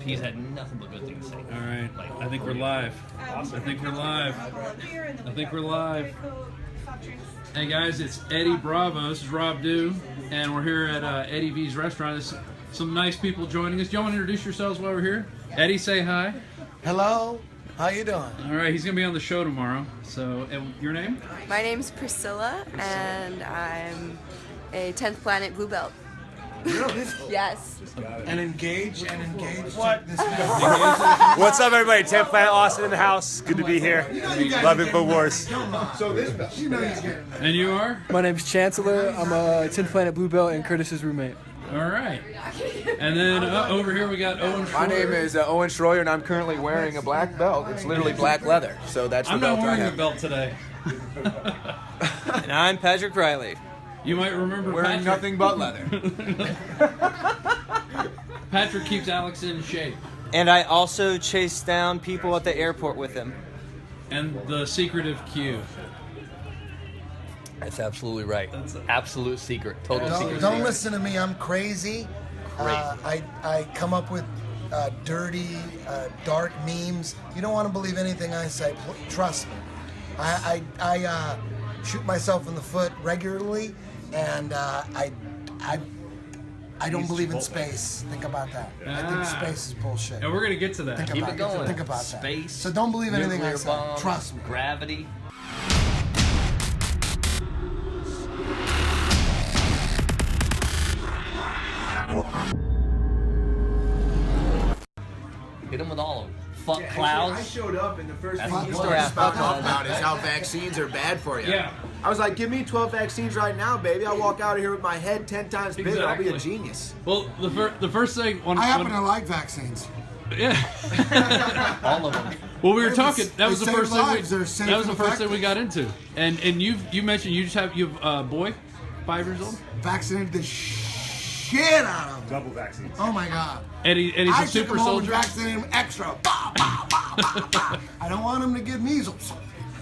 He's had nothing but good things to say. All right. I think we're live. I think we're live. I think we're live. Hey guys, it's Eddie Bravo. This is Rob Dew, and we're here at Eddie V's restaurant. There's some nice people joining us. Do you want to introduce yourselves while we're here? Eddie, say hi. Hello. How you doing? All right, he's gonna be on the show tomorrow. So, your name? My name's Priscilla, and I'm a 10th Planet Blue Belt. Really? Yes. And engaged. What? This What's up, everybody? 10th Planet Austin in the house. Good to be here. Love Infowars. So this belt. You know he's getting that. And you are? My name's Chancellor. I'm a 10th Planet Blue Belt and Curtis's roommate. All right. And then over here we got Owen Shroyer. My name is Owen Shroyer, and I'm currently wearing a black belt. It's literally black leather, so that's the I'm belt not wearing I a have. belt today. And I'm Patrick Riley. You might remember Wearing Patrick. nothing but leather. Patrick keeps Alex in shape. And I also chase down people at the airport with him. And the secretive Q. That's absolutely right. Absolute secret. Total secret. Don't listen to me. I'm crazy. I come up with dirty, dark memes. You don't want to believe anything I say. Trust me. I shoot myself in the foot regularly, and I don't believe in space. Think about that. I think space is bullshit. And we're going to get to that. Keep it going. Think about Space, that. So don't believe anything I nuclear say. bombs, Trust me. gravity. Hit him with all of them. Fuck clouds. I showed up and the first That's thing the you story I started found talking about is how vaccines are bad for you. Yeah. I was like, give me 12 vaccines right now, baby. I'll walk out of here with my head 10 times bigger. I'll be a Exactly. genius. Well, the first thing... I happen to like vaccines. Yeah. All of them. Well, we were They talking. That was the save first lives. They're thing. safe That was the and first thing we effective. got into. And you mentioned you have a boy, 5 years old. Vaccinated the shit out of him. Double vaccines. Oh my god. And he's I a took super him home and soldier. vaccinated him extra. Bah, bah, bah, bah, bah. I don't want him to get measles.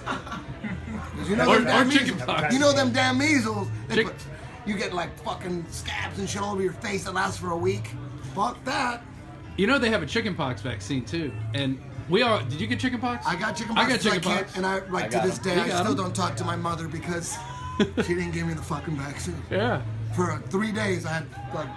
'Cause You know, Or them damn chicken measles. pox. You know them damn measles. They Chick- put, you get like fucking scabs and shit all over your face that lasts for a week. Fuck that. You know they have a chickenpox vaccine too. And we all. Did you get chickenpox? I got chicken I pox. got chickenpox. And I got to this 'em. day, You I got still 'em. don't talk to my mother because she didn't give me the fucking vaccine. Yeah. For 3 days, I had like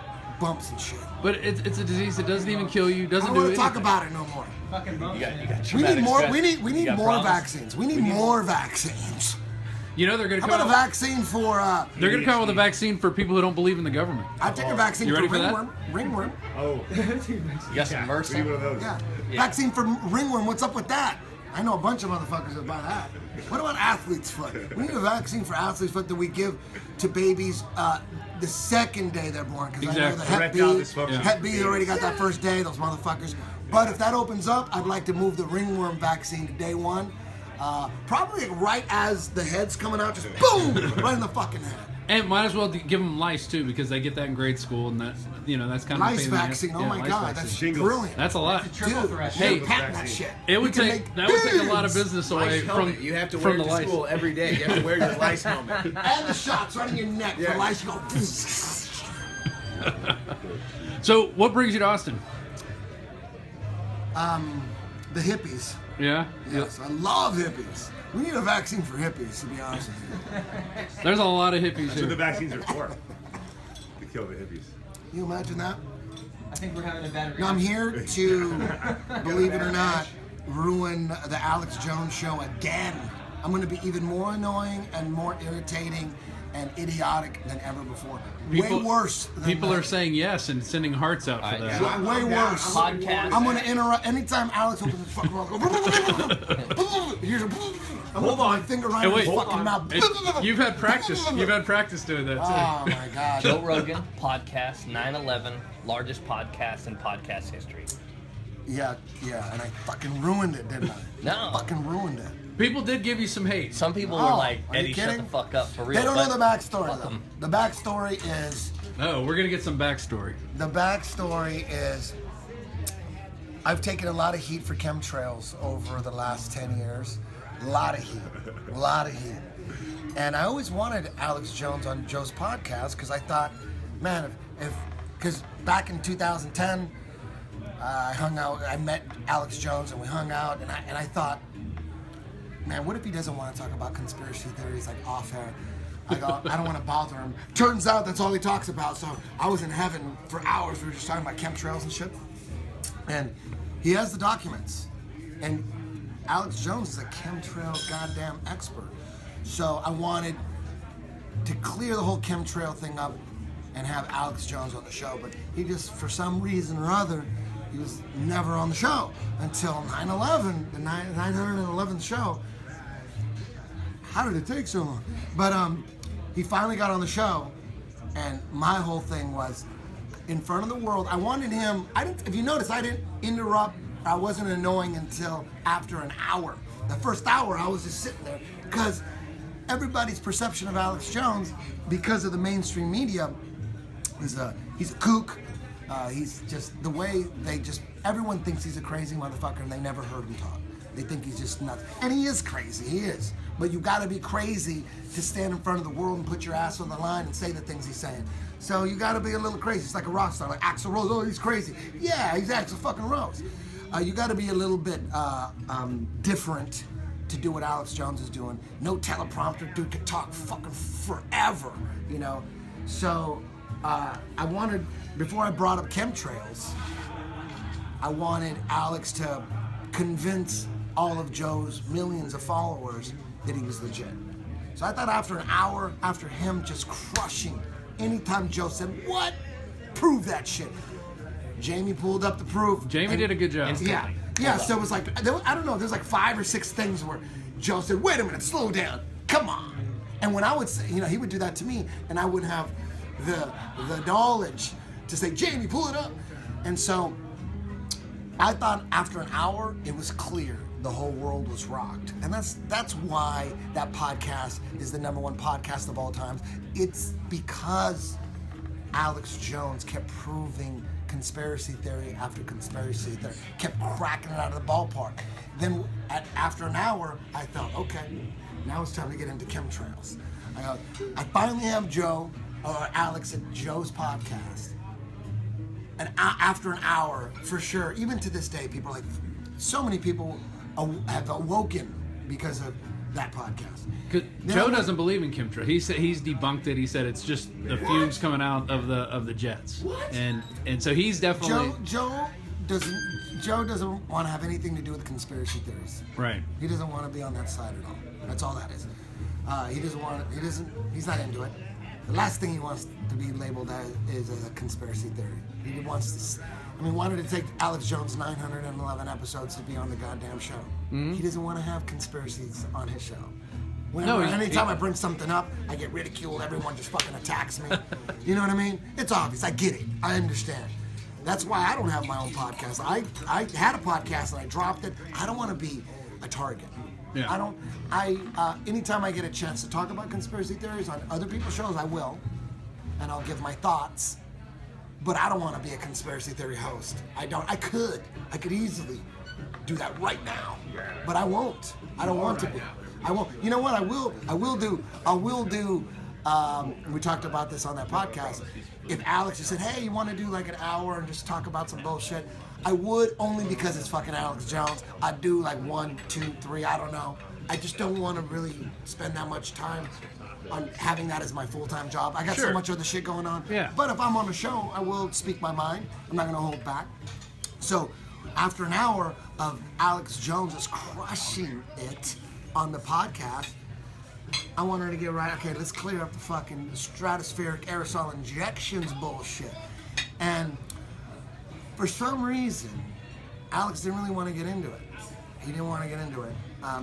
bumps and shit. But it's a disease that doesn't even kill you. I Doesn't don't do want to talk anything. about it no more. You got We traumatic need more. stress. We need You got more problems? vaccines. We need more vaccines. You know they're gonna How come. about a vaccine for? They're gonna come out with a vaccine for people who don't believe in the government. I take a vaccine You for ready for that? ringworm. Ringworm. Oh, You got some we need one of MRSA. those. Yeah. Vaccine for ringworm. What's up with that? I know a bunch of motherfuckers that buy that. What about athlete's foot? We need a vaccine for athlete's foot that we give to babies the second day they're born. Because I know the Exactly. Hep B, Erectile dysfunction. Hep B already got that first day. Those motherfuckers. But if that opens up, I'd like to move the ringworm vaccine to day one. Probably right as the head's coming out, just boom, right in the fucking head. And might as well give them lice too, because they get that in grade school, and that's that's kind of a Lice pain in the ass. vaccine. Oh Yeah, my lice god, vaccine. that's Shingles. brilliant. That's a lot. Dude, Hey, patent that shit. It would We can take make that would take a lot of billions. business away from You have to from wear the it to lice. school every day. You have to wear your lice helmet. And the shots right in your neck for lice. You go. So, what brings you to Austin? The hippies. Yeah. Yes, I love hippies. We need a vaccine for hippies, to be honest with you. There's a lot of hippies That's what the here. vaccines are for. To kill the hippies. Can you imagine that? I think we're having a bad Now, I'm here to, believe it or not, ruin the Alex Jones show again. I'm going to be even more annoying and more irritating and idiotic than ever before. Way worse than People that. are saying yes and sending hearts out for that. Way worse. Podcast. I'm going to interrupt. Anytime Alex opens his fucking mouth, go, here's a, I'm going to put my finger right Hey, in wait. his fucking mouth. You've had practice. You've had practice doing that too. Oh, my God. Joe Rogan podcast 9/11, largest podcast in podcast history. Yeah, and I fucking ruined it, didn't I? No. Fucking ruined it. People did give you some hate. Some people Oh, were like, are you Eddie, shut kidding? the fuck up for real. They don't know but the backstory, fuck though. 'em. The backstory is I've taken a lot of heat for chemtrails over the last 10 years. A lot of heat. And I always wanted Alex Jones on Joe's podcast because I thought, man, because back in 2010, I hung out. I met Alex Jones, and we hung out. And I thought, man, what if he doesn't want to talk about conspiracy theories like off air? I go, I don't want to bother him. Turns out that's all he talks about. So I was in heaven for hours. We were just talking about chemtrails and shit. And he has the documents. And Alex Jones is a chemtrail goddamn expert. So I wanted to clear the whole chemtrail thing up and have Alex Jones on the show. But he just, for some reason or other, he was never on the show until 9/11, the 911th show. How did it take so long? But he finally got on the show, and my whole thing was, in front of the world, I wanted him, if you notice, I didn't interrupt, I wasn't annoying until after an hour. The first hour, I was just sitting there, because everybody's perception of Alex Jones, because of the mainstream media, is he's a kook. He's just, the way everyone thinks he's a crazy motherfucker, and they never heard him talk. They think he's just nuts. And he is crazy, he is. But you gotta be crazy to stand in front of the world and put your ass on the line and say the things he's saying. So you gotta be a little crazy. It's like a rock star, like Axl Rose. Oh, he's crazy. Yeah, he's Axl fucking Rose. You gotta be a little bit different to do what Alex Jones is doing. No teleprompter, dude could talk fucking forever, you know? So I wanted, before I brought up chemtrails, I wanted Alex to convince all of Joe's millions of followers that he was legit. So I thought after an hour, after him just crushing, anytime Joe said, what? Prove that shit. Jamie pulled up the proof. Jamie did a good job. Yeah, so it was like, I don't know, there's like 5 or 6 things where Joe said, wait a minute, slow down, come on. And when I would say, he would do that to me, and I would have the knowledge to say, Jamie, pull it up. And so I thought after an hour, it was clear the whole world was rocked. And that's why that podcast is the #1 podcast of all times. It's because Alex Jones kept proving conspiracy theory after conspiracy theory, kept cracking it out of the ballpark. Then after an hour, I thought, okay, now it's time to get into chemtrails. I finally have Alex at Joe's podcast. And after an hour, for sure, even to this day, people are like, so many people have awoken because of that podcast. Joe doesn't believe in chemtrails. He said he's debunked it. He said it's just the fumes coming out of the jets. What? And so he's definitely Joe doesn't want to have anything to do with conspiracy theories. Right. He doesn't want to be on that side at all. That's all that is. He's not into it. The last thing he wants to be labeled as is a conspiracy theory. He wanted to take Alex Jones' 911 episodes to be on the goddamn show. Mm-hmm. He doesn't want to have conspiracies on his show. Anytime I bring something up, I get ridiculed. Everyone just fucking attacks me. You know what I mean? It's obvious. I get it. I understand. That's why I don't have my own podcast. I had a podcast and I dropped it. I don't want to be a target. Yeah. Anytime I get a chance to talk about conspiracy theories on other people's shows, I will. And I'll give my thoughts. But I don't want to be a conspiracy theory host. I could easily do that right now. But I won't. I don't want to be. I won't. You know what? I will do. We talked about this on that podcast. If Alex just said, hey, you want to do like an hour and just talk about some bullshit, I would, only because it's fucking Alex Jones. I'd do like 1, 2, 3, I don't know. I just don't want to really spend that much time on having that as my full-time job. I got so much other shit going on. Yeah. But if I'm on a show, I will speak my mind. I'm not going to hold back. So after an hour of Alex Jones is crushing it on the podcast, I want her to get right. Okay, let's clear up the fucking stratospheric aerosol injections bullshit. And for some reason, Alex didn't really want to get into it. He didn't want to get into it.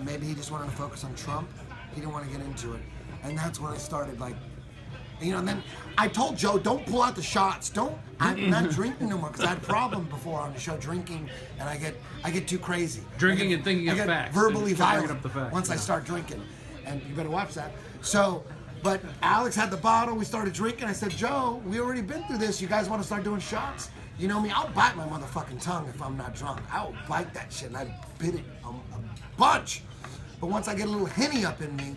Maybe he just wanted to focus on Trump. He didn't want to get into it. And that's when I started, and then I told Joe, don't pull out the shots. I'm not drinking no more, because I had a problem before on the show, drinking, and I get too crazy. Drinking and thinking of facts. Verbally violent up the facts. once I start drinking. And you better watch that. So, but Alex had the bottle, we started drinking. I said, Joe, we already been through this. You guys want to start doing shots? You know me, I'll bite my motherfucking tongue if I'm not drunk. I'll bite that shit, and I bit it a bunch. But once I get a little Henny up in me,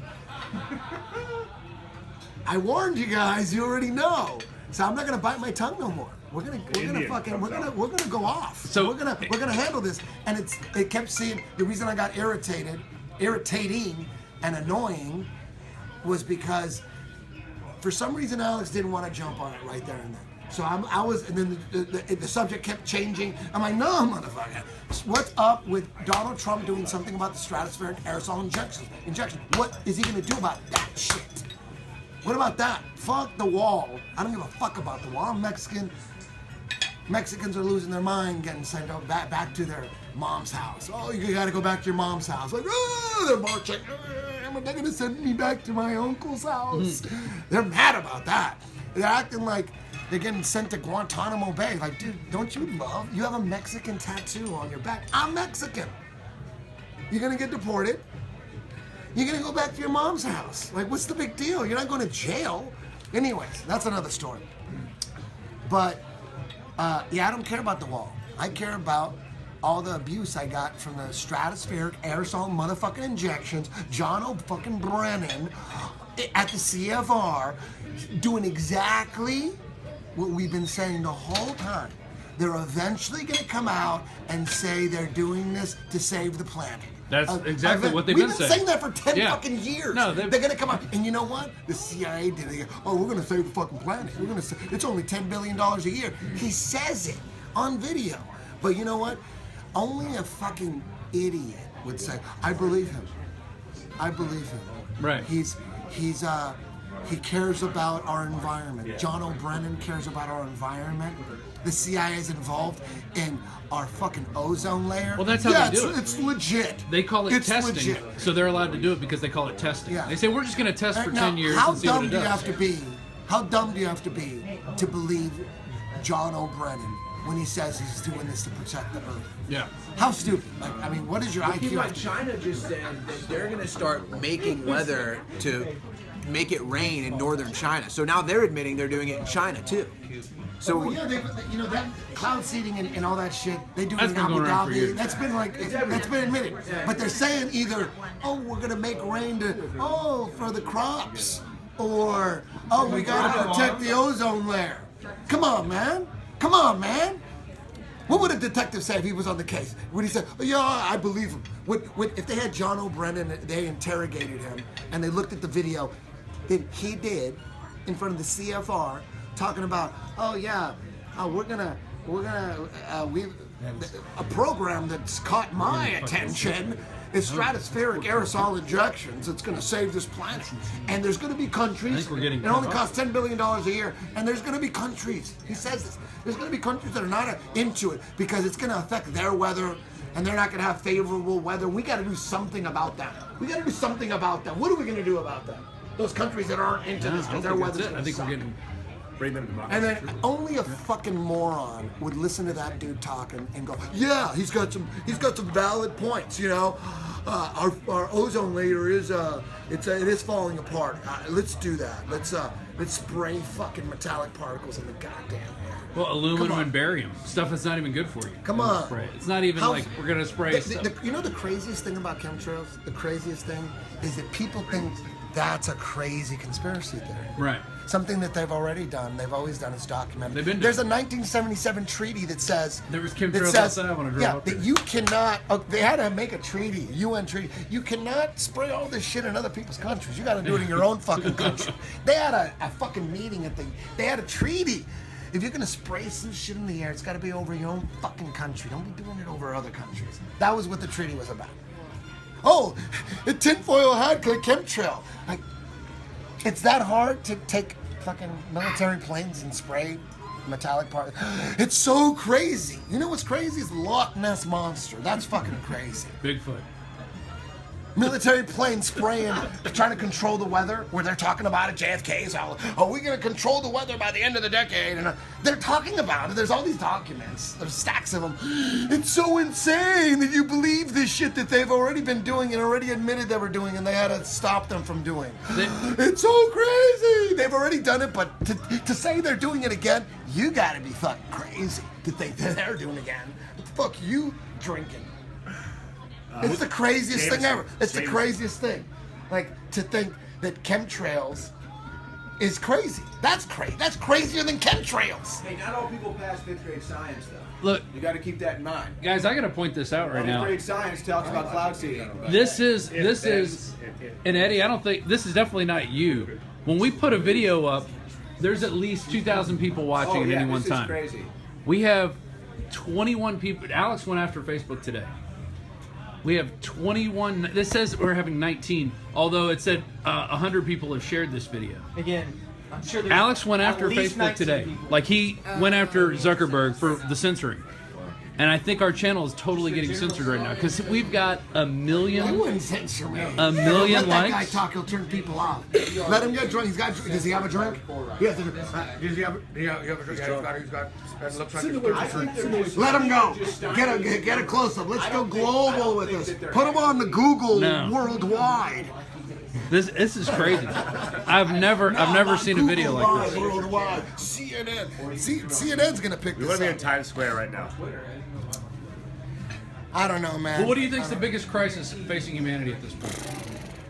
I warned you guys, you already know. So I'm not gonna bite my tongue no more. we're gonna go off. So we're gonna handle this. And it kept saying the reason I got irritating and annoying was because for some reason Alex didn't want to jump on it right there and then. So I was, and then the subject kept changing. I'm like, no, motherfucker. What's up with Donald Trump doing something about the stratospheric aerosol injection? What is he gonna do about that shit? What about that? Fuck the wall. I don't give a fuck about the wall. I'm Mexican. Mexicans are losing their mind getting sent back to their mom's house. Oh, you gotta go back to your mom's house. Like, oh, they're marching. They're gonna send me back to my uncle's house. They're mad about that. They're acting like they're getting sent to Guantanamo Bay. Like, dude, don't you love? You have a Mexican tattoo on your back. I'm Mexican. You're gonna get deported. You're gonna go back to your mom's house. Like, what's the big deal? You're not going to jail. Anyways, that's another story. But, yeah, I don't care about the wall. I care about all the abuse I got from the stratospheric aerosol motherfucking injections, John O'fucking Brennan at the CFR doing exactly what we've been saying the whole time. They're eventually going to come out and say they're doing this to save the planet. That's exactly what they've been saying. We've been saying that for 10 fucking years. No, they're going to come out. And you know what? The CIA did it. Oh, we're going to save the fucking planet. We're going to save. It's only $10 billion a year. He says it on video. But you know what? Only a fucking idiot would say, I believe him. I believe him. Right. He cares about our environment. John O'Brennan cares about our environment. The CIA is involved in our fucking ozone layer. Well, that's how they do it. It's legit. They call it testing, legit. So they're allowed to do it because they call it testing. Yeah. They say, we're just going to test for 10 years how and see what it dumb do you does. have to be? How dumb do you have to be to believe John O'Brennan when he says he's doing this to protect the Earth? Yeah. How stupid? Like, I mean, what is your IQ? Like China just said that they're going to start making weather to make it rain in northern China. So now they're admitting they're doing it in China too. So that cloud seeding and all that shit, they do it That's in been Abu going around for Dhabi. years. That's been admitted. But they're saying either, oh, we're gonna make rain for the crops, or oh, we gotta protect the ozone layer. Come on, man. Come on, man. What would a detective say if he was on the case? Would he say, oh, yeah, I believe him? If they had John O'Brennan, they interrogated him, and they looked at the video that he did in front of the CFR, talking about, oh yeah, a program that's caught my attention is stratospheric aerosol injections. It's going to save this planet, and there's going to be countries. It only costs $10 billion a year, and there's going to be countries. He says this. There's going to be countries that are not into it because it's going to affect their weather, and they're not going to have favorable weather. We got to do something about that. We got to do something about that. What are we going to do about that? Those countries that aren't into this because their weather's going to suck. Bring them to And then only a fucking moron would listen to that dude talking and go, yeah, he's got some valid points, you know. Our ozone layer is it is falling apart. Let's do that. Let's spray fucking metallic particles in the goddamn air. Well, aluminum and barium, stuff that's not even good for you. Come on. Spray. It's not even like we're gonna spray stuff. You know the craziest thing about chemtrails? The craziest thing is that people think that's a crazy conspiracy theory. Right. Something that they've already done. They've always done. It's documented. They've been There's a 1977 treaty that says there was chemtrails outside when I drove up that there. you cannot. They had to make a treaty, UN treaty. You cannot spray all this shit in other people's countries. You got to do it in your own fucking country. They had a fucking meeting They had a treaty. If you're gonna spray some shit in the air, it's got to be over your own fucking country. Don't be doing it over other countries. That was what the treaty was about. Oh, a tinfoil hat chemtrail. Like, it's that hard to take fucking military planes and spray metallic parts. It's so crazy. You know what's crazy? Is Loch Ness Monster. That's fucking crazy. Bigfoot. Military planes spraying, trying to control the weather, where they're talking about it, JFK's all, oh, we're going to control the weather by the end of the decade. And they're talking about it. There's all these documents. There's stacks of them. It's so insane that you believe this shit that they've already been doing and already admitted they were doing, and they had to stop them from doing. It's so crazy. They've already done it, but to say they're doing it again, you got to be fucking crazy to think that they're doing it again. What the fuck you drinking? It's the craziest thing ever. It's the craziest thing. Like, to think that chemtrails is crazy. That's crazy. That's crazier than chemtrails. Hey, not all people pass 5th grade science, though. Look, You got to keep that in mind. guys, I got to point this out right 5th now. grade science talks about cloud seeding. This is, and Eddie, I don't think, this is definitely not you. When we put a video up, there's at least 2,000 people watching at any one time. This is crazy. We have 21 people. Alex went after Facebook today. We have 21. This says we're having 19, although it said 100 people have shared this video. Again, I'm sure there's Alex went after at least Facebook 19 today. people. Like he went after Zuckerberg for the censoring. And I think our channel is totally getting censored right now because we've got a They million wouldn't censor me. A million Let that guy likes? talk. He'll turn people off. Let him get drunk. He's got. Does he have a drink? He has a drink. Does he have a drink? Yeah, he's got. It looks like he's Let him go. Get a close up. Let's go global with this. Put him on the Google worldwide. This is crazy. I've never seen a video like this. Worldwide. CNN. CNN's gonna pick We this want to be in up. Times Square right now. I don't know, man. Well, what do you think is the biggest crisis facing humanity at this point?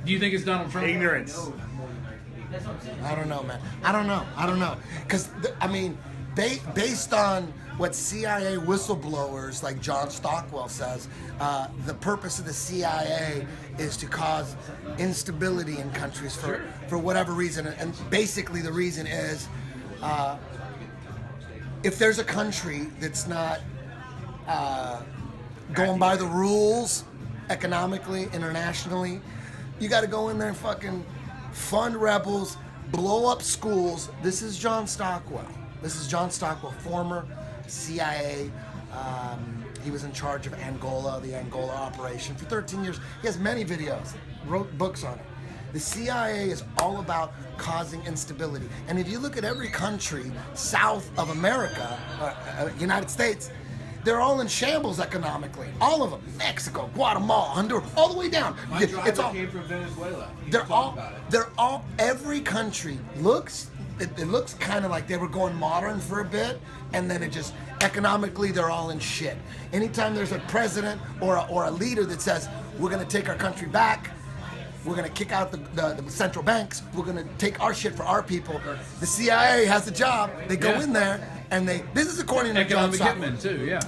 Do you think it's Donald Trump? Ignorance. I don't know, man. I don't know. Because, I mean, based on what CIA whistleblowers like John Stockwell says, the purpose of the CIA is to cause instability in countries for whatever reason. And basically the reason is if there's a country that's not going by the rules economically, internationally, you got to go in there and fucking fund rebels, blow up schools. This is John Stockwell. Former CIA. He was in charge of Angola, the Angola operation for 13 years. He has many videos, wrote books on it. The CIA is all about causing instability. And if you look at every country south of America, United States, they're all in shambles economically. All of them. Mexico, Guatemala, Honduras, all the way down. My driver came from Venezuela. They're all, every country looks, it looks kind of like they were going modern for a bit, and then it just, economically, they're all in shit. Anytime there's a president or a leader that says, we're going to take our country back, we're going to kick out the central banks, we're going to take our shit for our people, the CIA has a job. They go in there, and this is according to John Economic Stockwell. hitmen too, yeah.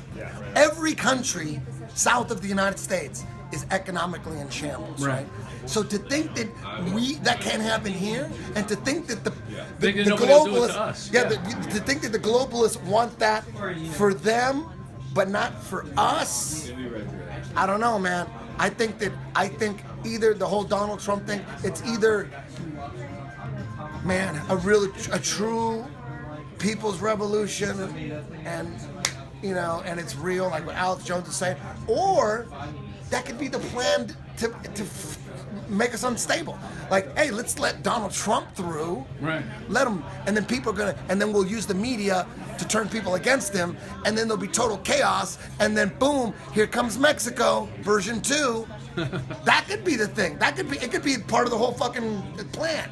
Every country south of the United States is economically in shambles, right? So to think that that can't happen here, and to think that the globalists, to think that the globalists want that for them, but not for us, I don't know, man. I think either the whole Donald Trump thing, it's either, man, a true people's revolution, and and it's real, like what Alex Jones is saying, or that could be the plan to make us unstable. Like, hey, let's let Donald Trump through, right? Let him, and then then we'll use the media to turn people against him, and then there'll be total chaos, and then boom, here comes Mexico version 2. That could be the thing. It could be part of the whole fucking plan.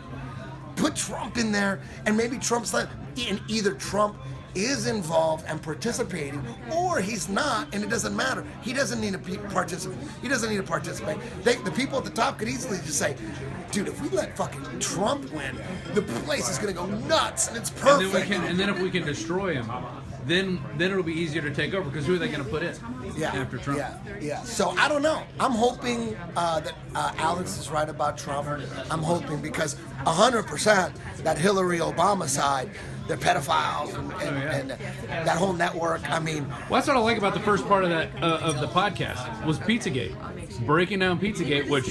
Put Trump in there, and maybe either Trump is involved and participating, or he's not, and it doesn't matter. He doesn't need to participate. The people at the top could easily just say, dude, if we let fucking Trump win, the place is going to go nuts, and it's perfect. And then if we can destroy him, then it'll be easier to take over, because who are they going to put in after Trump? Yeah. So I don't know. I'm hoping that Alex is right about Trump. I'm hoping, because 100% that Hillary Obama side, they're pedophiles and that whole network. I mean, well, that's what I like about the first part of that of the podcast was Pizzagate, breaking down Pizzagate, which.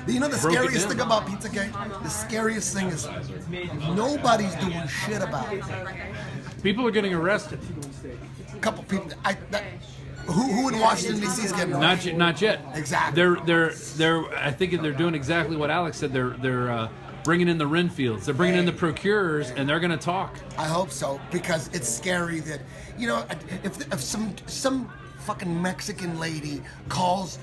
You know the scariest thing about Pizzagate? The scariest thing is nobody's doing shit about it. People are getting arrested. A couple people. Who in Washington D.C. is getting arrested? Not yet. Exactly. They're. I think they're doing exactly what Alex said. They're bringing in the Renfields. They're bringing in the procurers, and they're going to talk. I hope so, because it's scary that if some fucking Mexican lady calls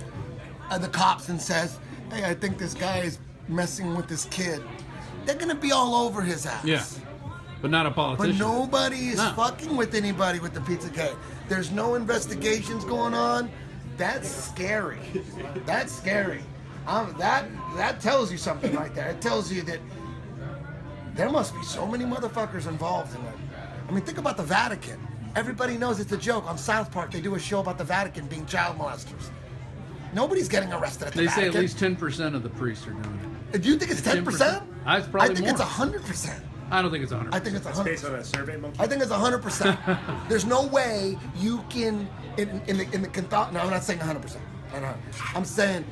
the cops and says, hey, I think this guy is messing with this kid, they're gonna be all over his ass. Yeah. But not a politician. But nobody is No. fucking with anybody with the Pizzagate. There's no investigations going on. That's scary. That's scary. That tells you something right there. It tells you that there must be so many motherfuckers involved in it. I mean, think about the Vatican. Everybody knows it's a joke. On South Park, they do a show about the Vatican being child molesters. Nobody's getting arrested at the They Vatican. say at least 10% of the priests are doing it. Do you think it's 10%? I probably think more. it's 100%. I don't think it's 100%. I think it's 100%. Based on a survey monkey? I think it's 100%. There's no way you can in the no, I'm not saying 100%. I'm saying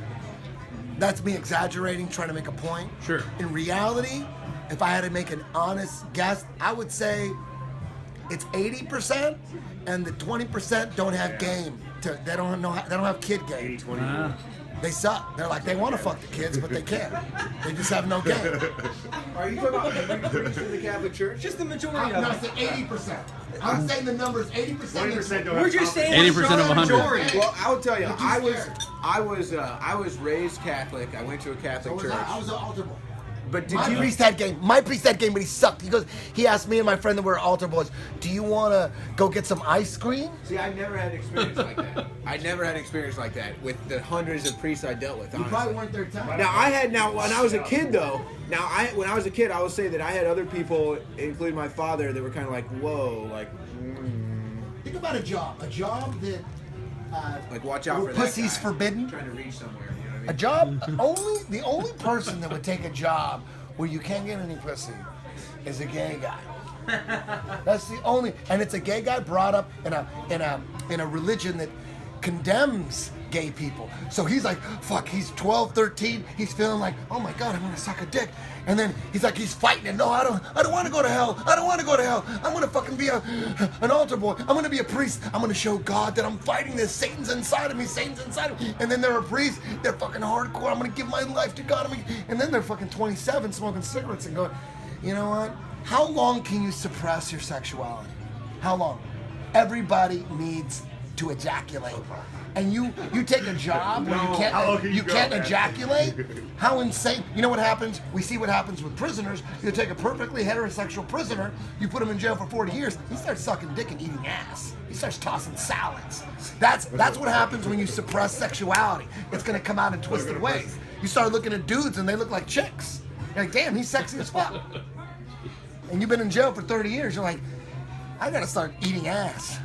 that's me exaggerating, trying to make a point. Sure. In reality, if I had to make an honest guess, I would say it's 80%, and the 20% don't have game. They don't have kid game. 80-20. They suck. They're like, they want to fuck the kids, but they can't. They just have no game. Are you talking about every priest in the Catholic Church? Just the majority of No, I it. said 80%. I'm saying the number is 80%. 20% don't We're have just saying 80% of 100. majority. Well, I'll tell you, But you're I was raised Catholic. I went to a Catholic church. I was an altar boy. But did My you? priest had game. My priest had game, but he sucked. He asked me and my friend that were altar boys, do you want to go get some ice cream? See, I never had an experience like that. I never had an experience like that with the hundreds of priests I dealt with. You Honestly. probably weren't there time. Now when I was a kid though. When I was a kid, I will say that I had other people, including my father, that were kind of like, whoa, like. Think about a job that Like watch out where for that pussy's guy forbidden. trying to reach somewhere. You know what I mean? A job, the only person that would take a job where you can't get any pussy is a gay guy. That's the only, and it's a gay guy brought up in a religion that condemns gay people. So he's like, fuck, he's 12, 13, he's feeling like, oh my God, I'm gonna suck a dick. And then he's like, he's fighting it. No, I don't want to go to hell. I don't want to go to hell. I'm gonna fucking be an altar boy. I'm gonna be a priest. I'm gonna show God that I'm fighting this. Satan's inside of me. Satan's inside of me. And then they're a priest. They're fucking hardcore. I'm gonna give my life to God. And then they're fucking 27 smoking cigarettes and going, you know what? How long can you suppress your sexuality? How long? Everybody needs to ejaculate. And you take a job where you can't ejaculate? How insane. You know what happens? We see what happens with prisoners. You take a perfectly heterosexual prisoner, you put him in jail for 40 years, he starts sucking dick and eating ass. He starts tossing salads. That's what happens when you suppress sexuality. It's gonna come out in twisted ways. You start looking at dudes and they look like chicks. You're like, damn, he's sexy as fuck. And you've been in jail for 30 years, you're like, I gotta start eating ass.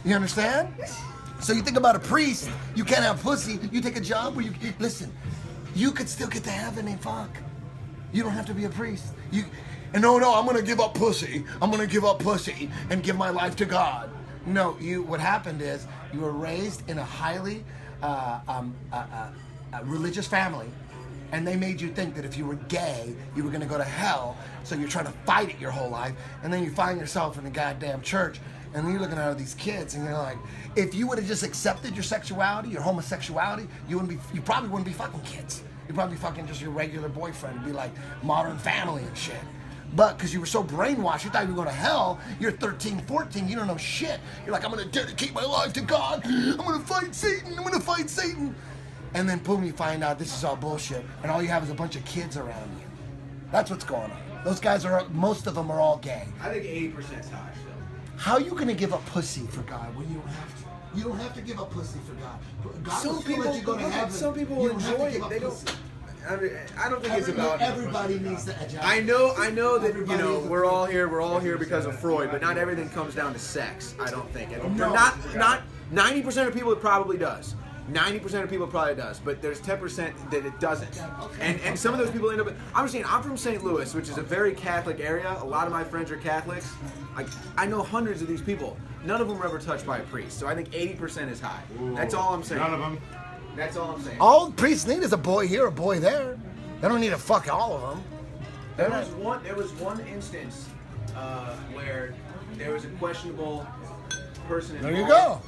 You understand? So you think about a priest, you can't have pussy, you take a job where listen, you could still get to heaven and fuck. You don't have to be a priest. No, I'm gonna give up pussy. I'm gonna give up pussy and give my life to God. No, what happened is you were raised in a highly religious family, and they made you think that if you were gay, you were gonna go to hell, so you're trying to fight it your whole life, and then you find yourself in the goddamn church, and then you're looking at all these kids, and you're like, if you would have just accepted your sexuality, your homosexuality, you probably wouldn't be fucking kids. You'd probably be fucking just your regular boyfriend. It'd be like Modern Family and shit. But because you were so brainwashed, you thought you were going to hell, you're 13, 14, you don't know shit. You're like, I'm going to dedicate my life to God. I'm going to fight Satan. And then boom, you find out this is all bullshit, and all you have is a bunch of kids around you. That's what's going on. Those guys most of them are all gay. I think 80% is high still. How are you going to give up pussy for God when you don't have to? You don't have to give up pussy for God. God will still let you go to heaven. Some people You don't have to enjoy give it. up They don't. pussy. I don't think it's about. Everybody needs to ejaculate. I know that Everybody is a we're all here because of Freud, but not everything comes down to sex. I don't think. No. Not 90% of people it probably does. 90% of people probably does, but there's 10% that it doesn't. And some of those people end up. I'm from St. Louis, which is a very Catholic area. A lot of my friends are Catholics. I know hundreds of these people. None of them were ever touched by a priest. So I think 80% is high. That's all I'm saying. None of them. That's all I'm saying. All priests need is a boy here, a boy there. They don't need to fuck all of them. There was one instance where there was a questionable person involved. There you go.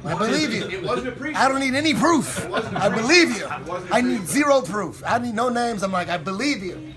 I believe you. It wasn't a priest. I don't need any proof. I believe you. It wasn't a I need priest. zero proof. I need no names. I'm like, I believe you.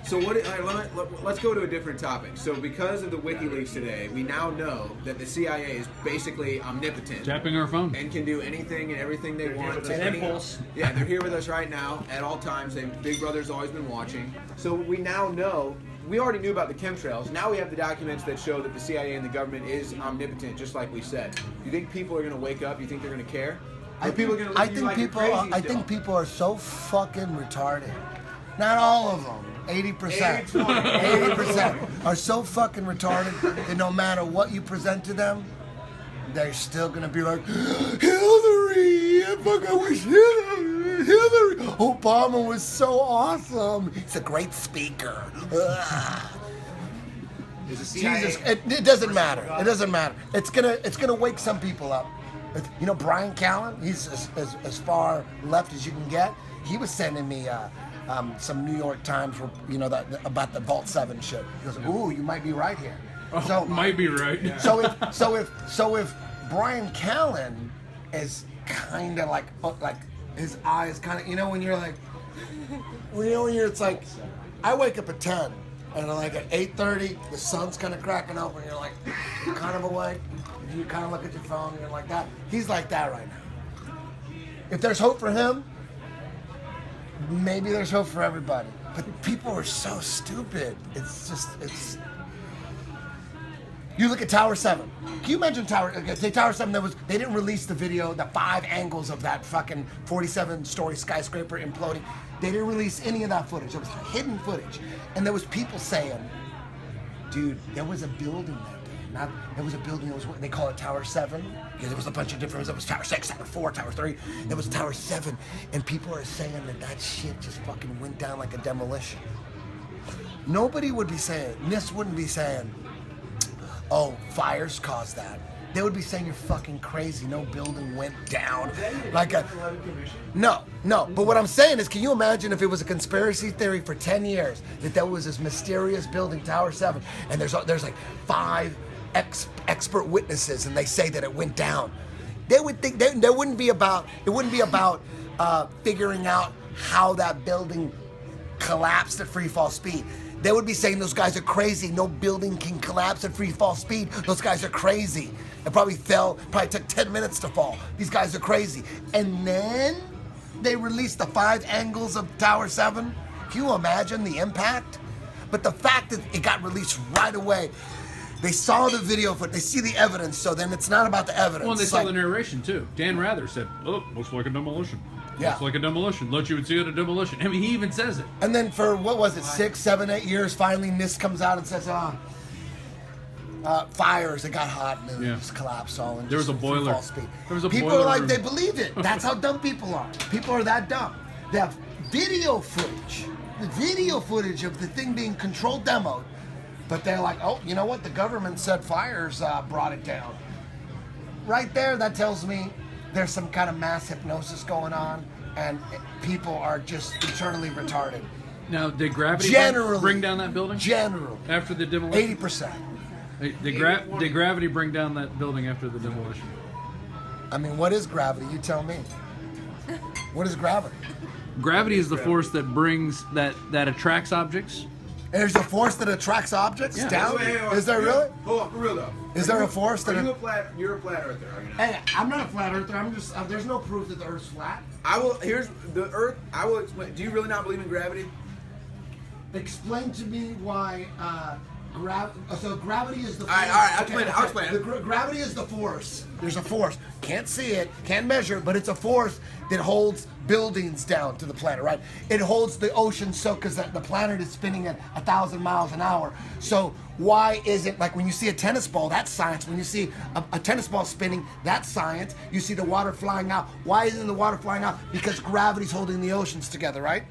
So what? All right, let's go to a different topic. So because of the WikiLeaks today, we now know that the CIA is basically omnipotent, Tapping our phone, and can do anything and everything they want. To impulse. Yeah, they're here with us right now at all times. Big Brother's always been watching. So we now know. We already knew about the chemtrails. Now we have the documents that show that the CIA and the government is omnipotent, just like we said. Do you think people are going to wake up? Do you think they're going to care? I think people are so fucking retarded. Not all of them. 80%. 80% are so fucking retarded that no matter what you present to them, they're still gonna be like, Hillary! I wish Hillary! Obama was so awesome. He's a great speaker. Jesus, it doesn't matter. It doesn't matter. It's gonna wake some people up. You know, Brian Callen, he's as far left as you can get. He was sending me some New York Times, you know, about the Vault 7 shit. He goes, "Ooh, you might be right here." So might be right. Yeah. So if Brian Callen is kind of like his eyes kind of, you know, when you're like, it's like, I wake up at 10 and like at 8:30 the sun's kind of cracking open. You're like, you're kind of awake. You kind of look at your phone and you're like that. He's like that right now. If there's hope for him, maybe there's hope for everybody. But people are so stupid. It's. You look at Tower 7. Can you imagine Tower 7? They didn't release the video, the 5 angles of that fucking 47-story skyscraper imploding. They didn't release any of that footage. It was hidden footage, and there was people saying, "Dude, there was a building that day. There was a building that was, they call it Tower 7 because there was a bunch of different. There was Tower 6, Tower 4, Tower 3. There was Tower 7, and people are saying that shit just fucking went down like a demolition. Nobody would be saying. NIST wouldn't be saying, "Oh, fires caused that." They would be saying you're fucking crazy. No building went down. No. But what I'm saying is, can you imagine if it was a conspiracy theory for 10 years that there was this mysterious building, Tower 7, and there's like 5 expert witnesses, and they say that it went down. They would think it wouldn't be about figuring out how that building collapsed at free fall speed. They would be saying those guys are crazy. No building can collapse at free fall speed. Those guys are crazy. It probably took 10 minutes to fall. These guys are crazy. And then they released the 5 angles of Tower 7. Can you imagine the impact? But the fact that it got released right away, they saw the video, but they see the evidence, so then it's not about the evidence. Well, and they saw the narration too. Dan Rather said, "Oh, looks like a demolition." Yeah. Looks like a demolition. Thought you would see it a demolition. I mean, he even says it. And then for, what was it, 6, 7, 8 years, finally NIST comes out and says, fires, it got hot and it just collapsed all. And there was a boiler. People are like, they believe it. That's how dumb people are. People are that dumb. They have video footage of the thing being controlled demoed, but they're like, oh, you know what? The government said fires brought it down. Right there, that tells me there's some kind of mass hypnosis going on, and people are just eternally retarded. Now, did gravity bring down that building? Generally. After the demolition? 80%. Did gravity bring down that building after the demolition? I mean, what is gravity? You tell me. What is gravity? Gravity is the force that brings, that attracts objects. There's a force that attracts objects down? Is there really? Hold on, for real though. Is there a force that... You're a flat earther, are you not? Hey, I'm not a flat earther. I'm just... there's no proof that the Earth's flat. Here's the Earth. I will explain. Do you really not believe in gravity? Explain to me why... so gravity is the force. All right, I'll explain it. Gravity is the force. There's a force. Can't see it, can't measure, but it's a force that holds buildings down to the planet, right? It holds the ocean so because the planet is spinning at 1,000 miles an hour. So why isn't, like when you see a tennis ball, that's science. When you see a tennis ball spinning, that's science. You see the water flying out. Why isn't the water flying out? Because gravity's holding the oceans together, right?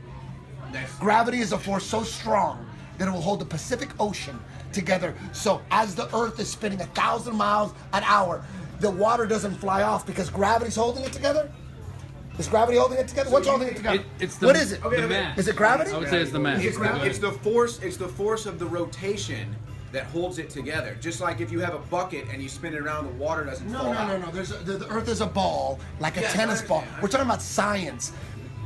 Gravity is a force so strong that it will hold the Pacific Ocean together. So as the Earth is spinning 1,000 miles an hour, the water doesn't fly off because gravity's holding it together? Is gravity holding it together? What's holding it together? What is it? The mass. Is it gravity? I would say it's the mass. It's the force. It's the force of the rotation that holds it together. Just like if you have a bucket and you spin it around, the water doesn't fall out. No. The Earth is a ball, like a tennis ball. We're talking about science.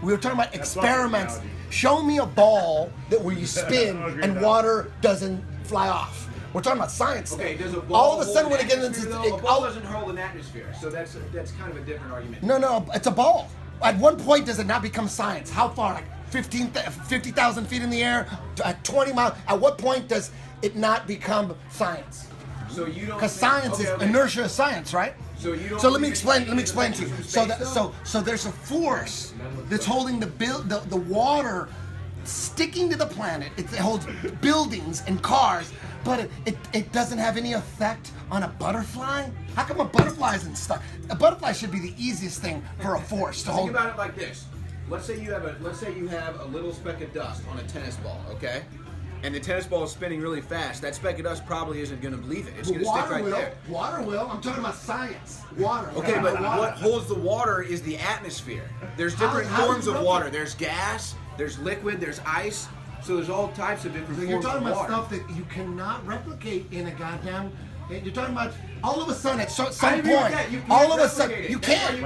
We were talking about experiments. Show me a ball where you spin and water doesn't fly off. We're talking about science. Okay, does a ball all of a sudden when it gets into a ball doesn't hold an atmosphere, so that's kind of a different argument. No, it's a ball. At one point, does it not become science? How far? Like 50,000 feet in the air? At 20 miles? At what point does it not become science? So you don't. Because science is inertia of science, right? So you don't. So let me explain to you. So there's a force that's holding the water sticking to the planet. It holds buildings and cars, but it doesn't have any effect on a butterfly. How come a butterfly isn't stuck? A butterfly should be the easiest thing for a force to hold. Think about it like this. Let's say you have a little speck of dust on a tennis ball, okay? And the tennis ball is spinning really fast. That speck of dust probably isn't going to leave it. It's going to stick right there. Water will. I'm talking about science. Water. Okay, but what holds the water is the atmosphere. There's different forms of water. There's gas, there's liquid, there's ice. So there's all types of different forms of water. You're talking about stuff that you cannot replicate in a goddamn... You're talking about all of a sudden at some point, all of a sudden you can't.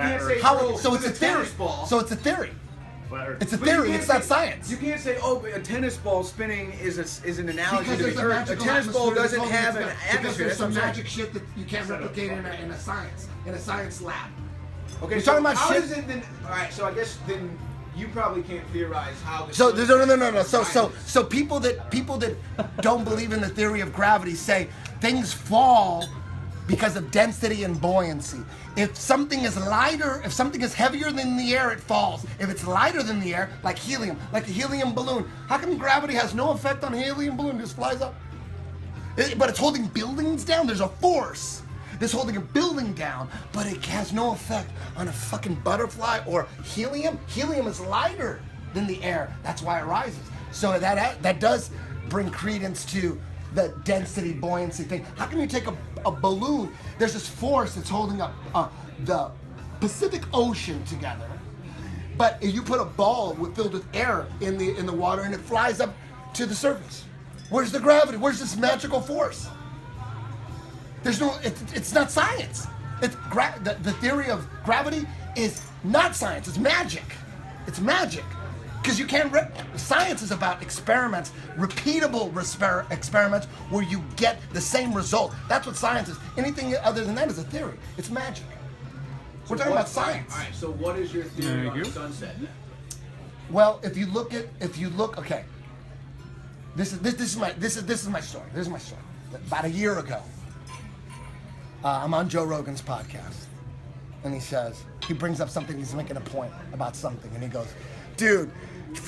So it's a theory. So it's a theory. It's a theory. It's not science. You can't say, oh, a tennis ball spinning is an analogy to the Earth. A tennis ball doesn't have an atmosphere. There's some magic shit that you can't replicate in a science lab. Okay, you're talking about how shit. Does it then? All right, so I guess then you probably can't theorize how. So no. So people that don't believe in the theory of gravity say things fall because of density and buoyancy. If something is lighter, if something is heavier than the air, it falls. If it's lighter than the air, like helium, like a helium balloon, how come gravity has no effect on a helium balloon? It just flies up. But it's holding buildings down. There's a force that's holding a building down, but it has no effect on a fucking butterfly or helium. Helium is lighter than the air. That's why it rises. So that does bring credence to the density buoyancy thing. How can you take a balloon? There's this force that's holding up the Pacific Ocean together, but if you put a ball filled with air in the water and it flies up to the surface, where's the gravity? Where's this magical force? There's no. It's not science. The theory of gravity is not science. It's magic. It's magic. Because you can't. Science is about experiments, repeatable experiments where you get the same result. That's what science is. Anything other than that is a theory. It's magic. We're talking about science. All right. So what is your theory on the sunset? Well, if you look, okay. This is my story. This is my story. About a year ago, I'm on Joe Rogan's podcast, and he brings up something. He's making a point about something, and he goes, "Dude,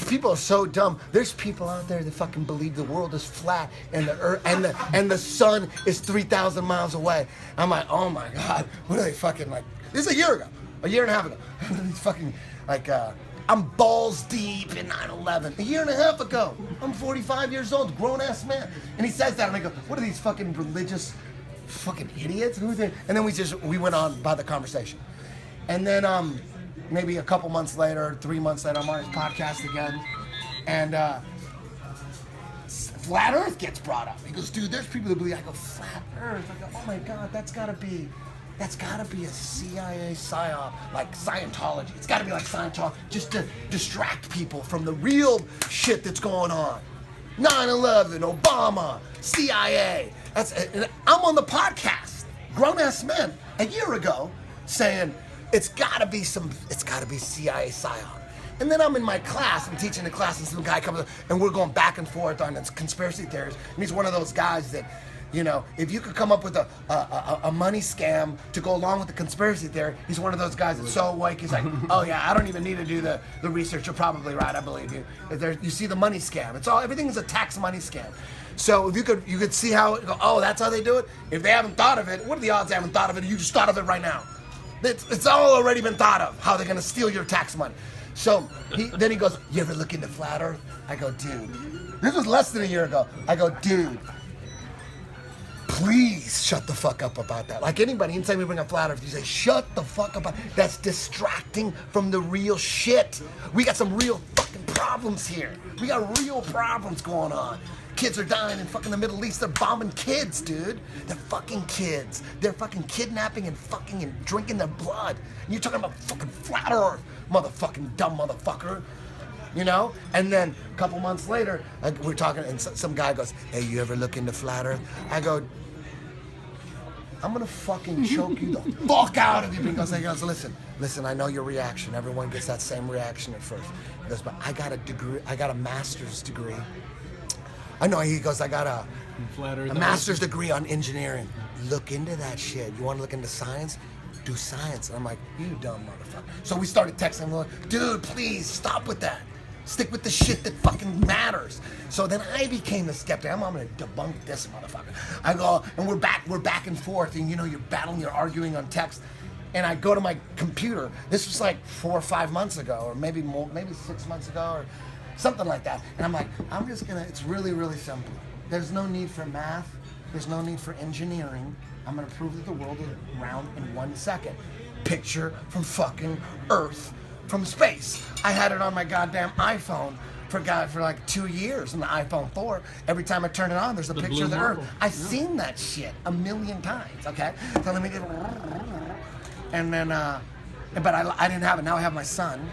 people are so dumb. There's people out there that fucking believe the world is flat and the earth and the sun is 3,000 miles away." I'm like, oh my god, what are they fucking like? This is a year and a half ago. He's fucking like, I'm balls deep in 9/11. A year and a half ago, I'm 45 years old, grown ass man, and he says that, and I go, what are these fucking religious fucking idiots? Who are they? And then we went on by the conversation, and then maybe a couple months later, 3 months later, I'm on his podcast again, and flat Earth gets brought up. He goes, dude, there's people that believe. I go, flat Earth. I go, oh my god, that's gotta be a CIA psyop, like Scientology. It's gotta be like Scientology, just to distract people from the real shit that's going on. 9/11, Obama, CIA. I'm on the podcast, grown ass men, a year ago, saying it's gotta be CIA psyop. And then I'm in my class, I'm teaching the class, and some guy comes up, and we're going back and forth on this conspiracy theories. And he's one of those guys that, you know, if you could come up with a money scam to go along with the conspiracy theory, he's one of those guys that's so awake, he's like, oh yeah, I don't even need to do the research, you're probably right, I believe you. You see the money scam, everything's a tax money scam. So if you could see how, oh, that's how they do it? If they haven't thought of it, what are the odds they haven't thought of it? You just thought of it right now. It's all already been thought of, how they're gonna steal your tax money. So then he goes, you ever look into flat Earth? I go, dude, this was less than a year ago. I go, dude, please shut the fuck up about that. Like anybody, anytime we bring up flat Earth, you say, shut the fuck up. That's distracting from the real shit. We got some real fucking problems here. We got real problems going on. Kids are dying in fucking the Middle East. They're bombing kids, dude. They're fucking kids. They're fucking kidnapping and fucking and drinking their blood. And you're talking about fucking flat earth, motherfucking dumb motherfucker. You know? And then a couple months later, we're talking, and some guy goes, hey, you ever look into flat earth? I go, I'm gonna fucking choke you the fuck out of you. Because he goes, listen, I know your reaction. Everyone gets that same reaction at first. He goes, but I got a degree, I got a master's degree. I know, he goes, I got a master's degree on engineering. Look into that shit. You wanna look into science? Do science. And I'm like, you dumb motherfucker. So we started texting him, like, dude, please stop with that. Stick with the shit that fucking matters. So then I became the skeptic. I'm gonna debunk this motherfucker. I go, and we're back and forth, and you know, you're battling, you're arguing on text. And I go to my computer. This was like 4 or 5 months ago, or maybe more, maybe 6 months ago, or something like that. And I'm like, I'm just gonna, it's really, really simple. There's no need for math. There's no need for engineering. I'm gonna prove that the world is round in 1 second. Picture from fucking Earth from space. I had it on my goddamn iPhone for like 2 years, in the iPhone 4. Every time I turn it on, there's a picture of the Earth. I've seen that shit a million times, okay? So let me get, and then, but I didn't have it. Now I have my son.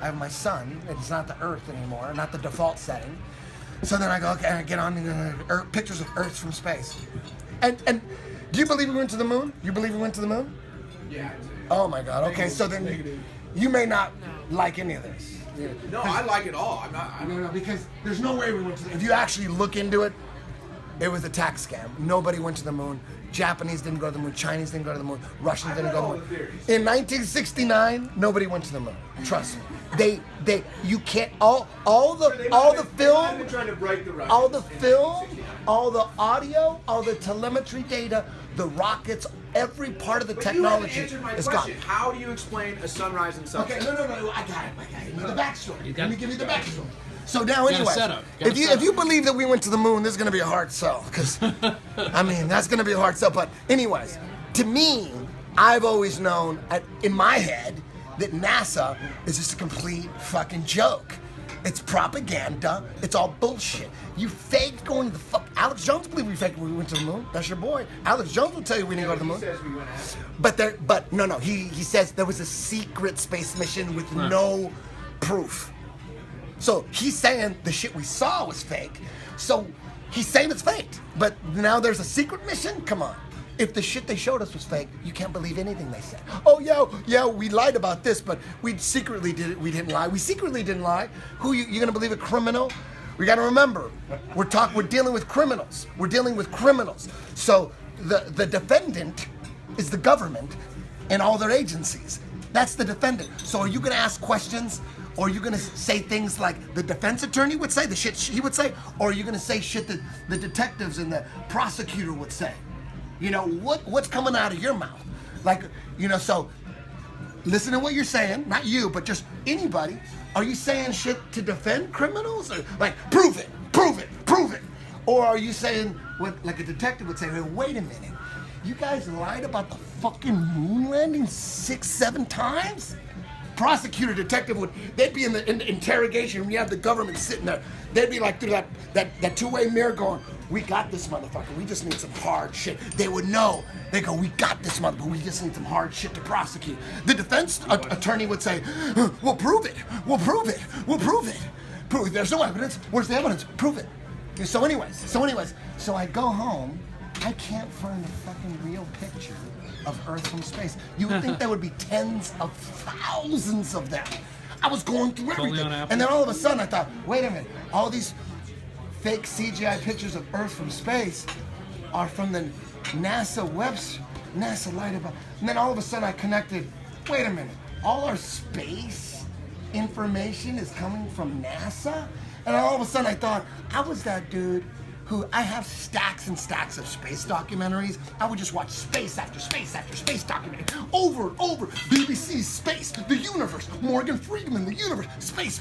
I have my son. It's not the Earth anymore, not the default setting. So then I go, okay, I get on pictures of Earth from space. And do you believe we went to the moon? You believe we went to the moon? Yeah. Oh my God. Okay, so then you may not like any of this. No, I like it all. I'm not. No, because there's no way we went to the, if you actually look into it, it was a tax scam. Nobody went to the moon. Japanese didn't go to the moon. Chinese didn't go to the moon. Russians didn't go to the moon. In 1969, nobody went to the moon. Trust me. You can't, all the film, all the film, all the audio, all the telemetry data, the rockets, every part of the technology is gone. How do you explain a sunrise and sunset? Okay, no, I got it. The backstory. Let me give you the backstory. So now, anyway, if you believe that we went to the moon, this is going to be a hard sell, because, I mean, that's going to be a hard sell. But anyways, to me, I've always known, in my head, that NASA is just a complete fucking joke. It's propaganda. It's all bullshit. You faked going to the fuck. Alex Jones believed we faked when we went to the moon. That's your boy. Alex Jones will tell you we didn't go to the moon. He says we went out. But no. He says there was a secret space mission with no proof. So he's saying the shit we saw was fake. So he's saying it's faked. But now there's a secret mission? Come on. If the shit they showed us was fake, you can't believe anything they said. Oh, yeah, we lied about this, but we secretly did it. We didn't lie. We secretly didn't lie. Who you gonna believe a criminal? We gotta remember, we're dealing with criminals. We're dealing with criminals. So the defendant is the government and all their agencies. That's the defendant. So are you gonna ask questions? Or are you gonna say things like the defense attorney would say, the shit he would say? Or are you gonna say shit that the detectives and the prosecutor would say? You know, what's coming out of your mouth? Like, you know, so listen to what you're saying, not you, but just anybody. Are you saying shit to defend criminals? Or like, prove it. Or are you saying what like a detective would say, hey, wait a minute, you guys lied about the fucking moon landing 6-7 times? Prosecutor, detective they'd be in the interrogation when you have the government sitting there. They'd be like through that two-way mirror going, we got this motherfucker, we just need some hard shit. They would know. They go, we got this motherfucker, we just need some hard shit to prosecute. The defense attorney would say, we'll prove it. There's no evidence. Where's the evidence? Prove it. So anyways, so I go home, I can't find a fucking real picture of Earth from space. You would think there would be tens of thousands of them. I was going through everything. And then all of a sudden I thought, wait a minute, all these fake CGI pictures of Earth from space are from the NASA website. NASA lied about. And then all of a sudden I connected, wait a minute, all our space information is coming from NASA? And all of a sudden I thought, I was that dude who I have stacks and stacks of space documentaries. I would just watch space after space after space documentary over and over. BBC, space, the universe, Morgan Freeman, the universe, space.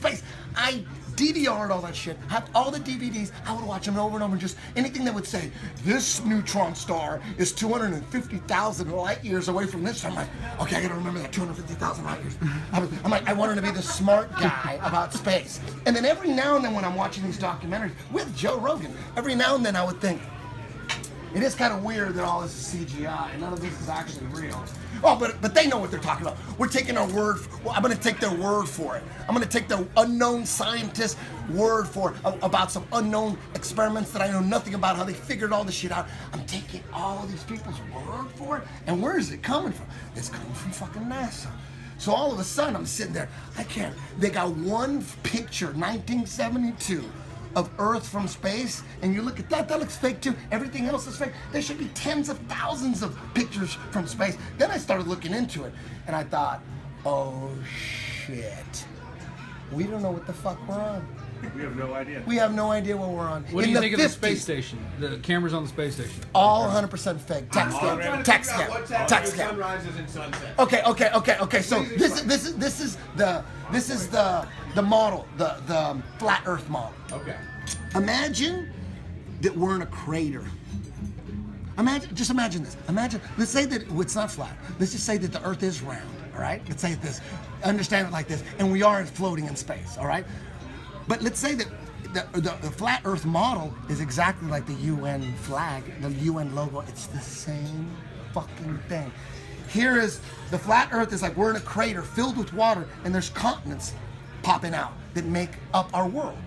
I DVR'd all that shit, have all the DVDs. I would watch them over and over, and just anything that would say, this neutron star is 250,000 light years away from this. I'm like, okay, I gotta remember that 250,000 light years. I'm like, I wanted to be the smart guy about space. And then every now and then when I'm watching these documentaries with Joe Rogan, every now and then I would think, it is kind of weird that all this is CGI and none of this is actually real. Oh, but they know what they're talking about. We're taking our word. Well, I'm going to take their word for it. I'm going to take the unknown scientist word for it, about some unknown experiments that I know nothing about, how they figured all this shit out. I'm taking all of these people's word for it. And where is it coming from? It's coming from fucking NASA. So all of a sudden I'm sitting there. I can't. They got one picture, 1972. Of Earth from space, and you look at that looks fake too. Everything else is fake. There should be tens of thousands of pictures from space. Then I started looking into it, and I thought, oh shit, we don't know what the fuck we're on. We have no idea. We have no idea what we're on. What do you think of the space station? The cameras on the space station? All 100% fake. Tech scam. Tech scam. Tech scam. Sunrises and sunsets. Okay. So this is the model, the flat Earth model. Okay. Imagine that we're in a crater. Just imagine this. Let's say that it's not flat. Let's just say that the Earth is round. All right. Let's say this. Understand it like this, and we are floating in space. All right. But let's say that the flat Earth model is exactly like the UN flag, the UN logo. It's the same fucking thing. Here is the flat Earth is like we're in a crater filled with water, and there's continents popping out that make up our world.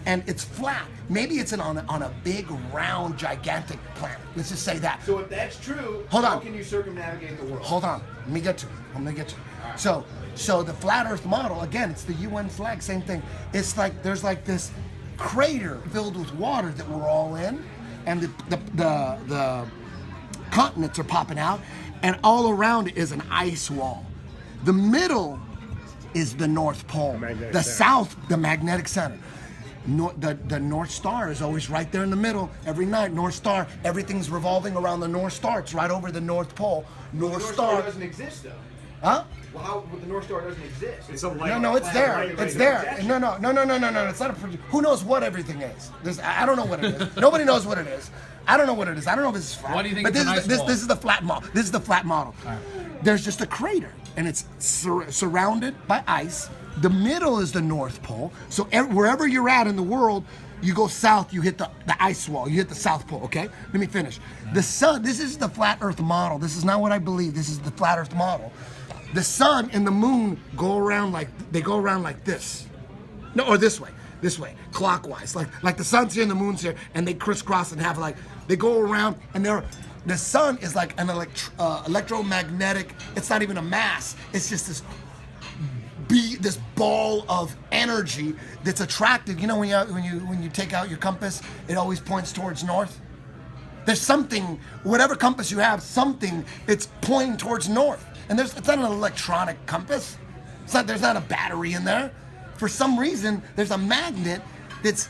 And it's flat. Maybe it's on a big, round, gigantic planet. Let's just say that. So if that's true, how can you circumnavigate the world? Hold on. Let me get to it. I'm going to get to it. Right. So the flat Earth model, again, it's the UN flag, same thing. It's like there's like this crater filled with water that we're all in, and the continents are popping out, and all around it is an ice wall. The middle is the North Pole. The south, the magnetic center. The North Star is always right there in the middle. Every night, North Star, everything's revolving around the North Star. It's right over the North Pole. North Star doesn't exist, though. Huh? Well, the North Star doesn't exist. It's a light. No, it's there. It's there. No. It's not who knows what everything is? I don't know what it is. Nobody knows what it is. I don't know what it is. I don't know if this is flat. Why do you think but it's this is the flat model. This is the flat model. Right. There's just a crater, and it's surrounded by ice. The middle is the North Pole. So wherever you're at in the world, you go south, you hit the ice wall. You hit the South Pole, okay? Let me finish. The sun, this is the flat Earth model. This is not what I believe. This is the flat Earth model. The sun and the moon go around like this. No, or this way, clockwise. Like the sun's here and the moon's here, and they crisscross and have they go around, and the sun is like an electromagnetic, it's not even a mass, it's just this ball of energy that's attracted. You know when you take out your compass, it always points towards north? There's something, whatever compass you have, something it's pointing towards north. And it's not an electronic compass. There's not a battery in there. For some reason, there's a magnet it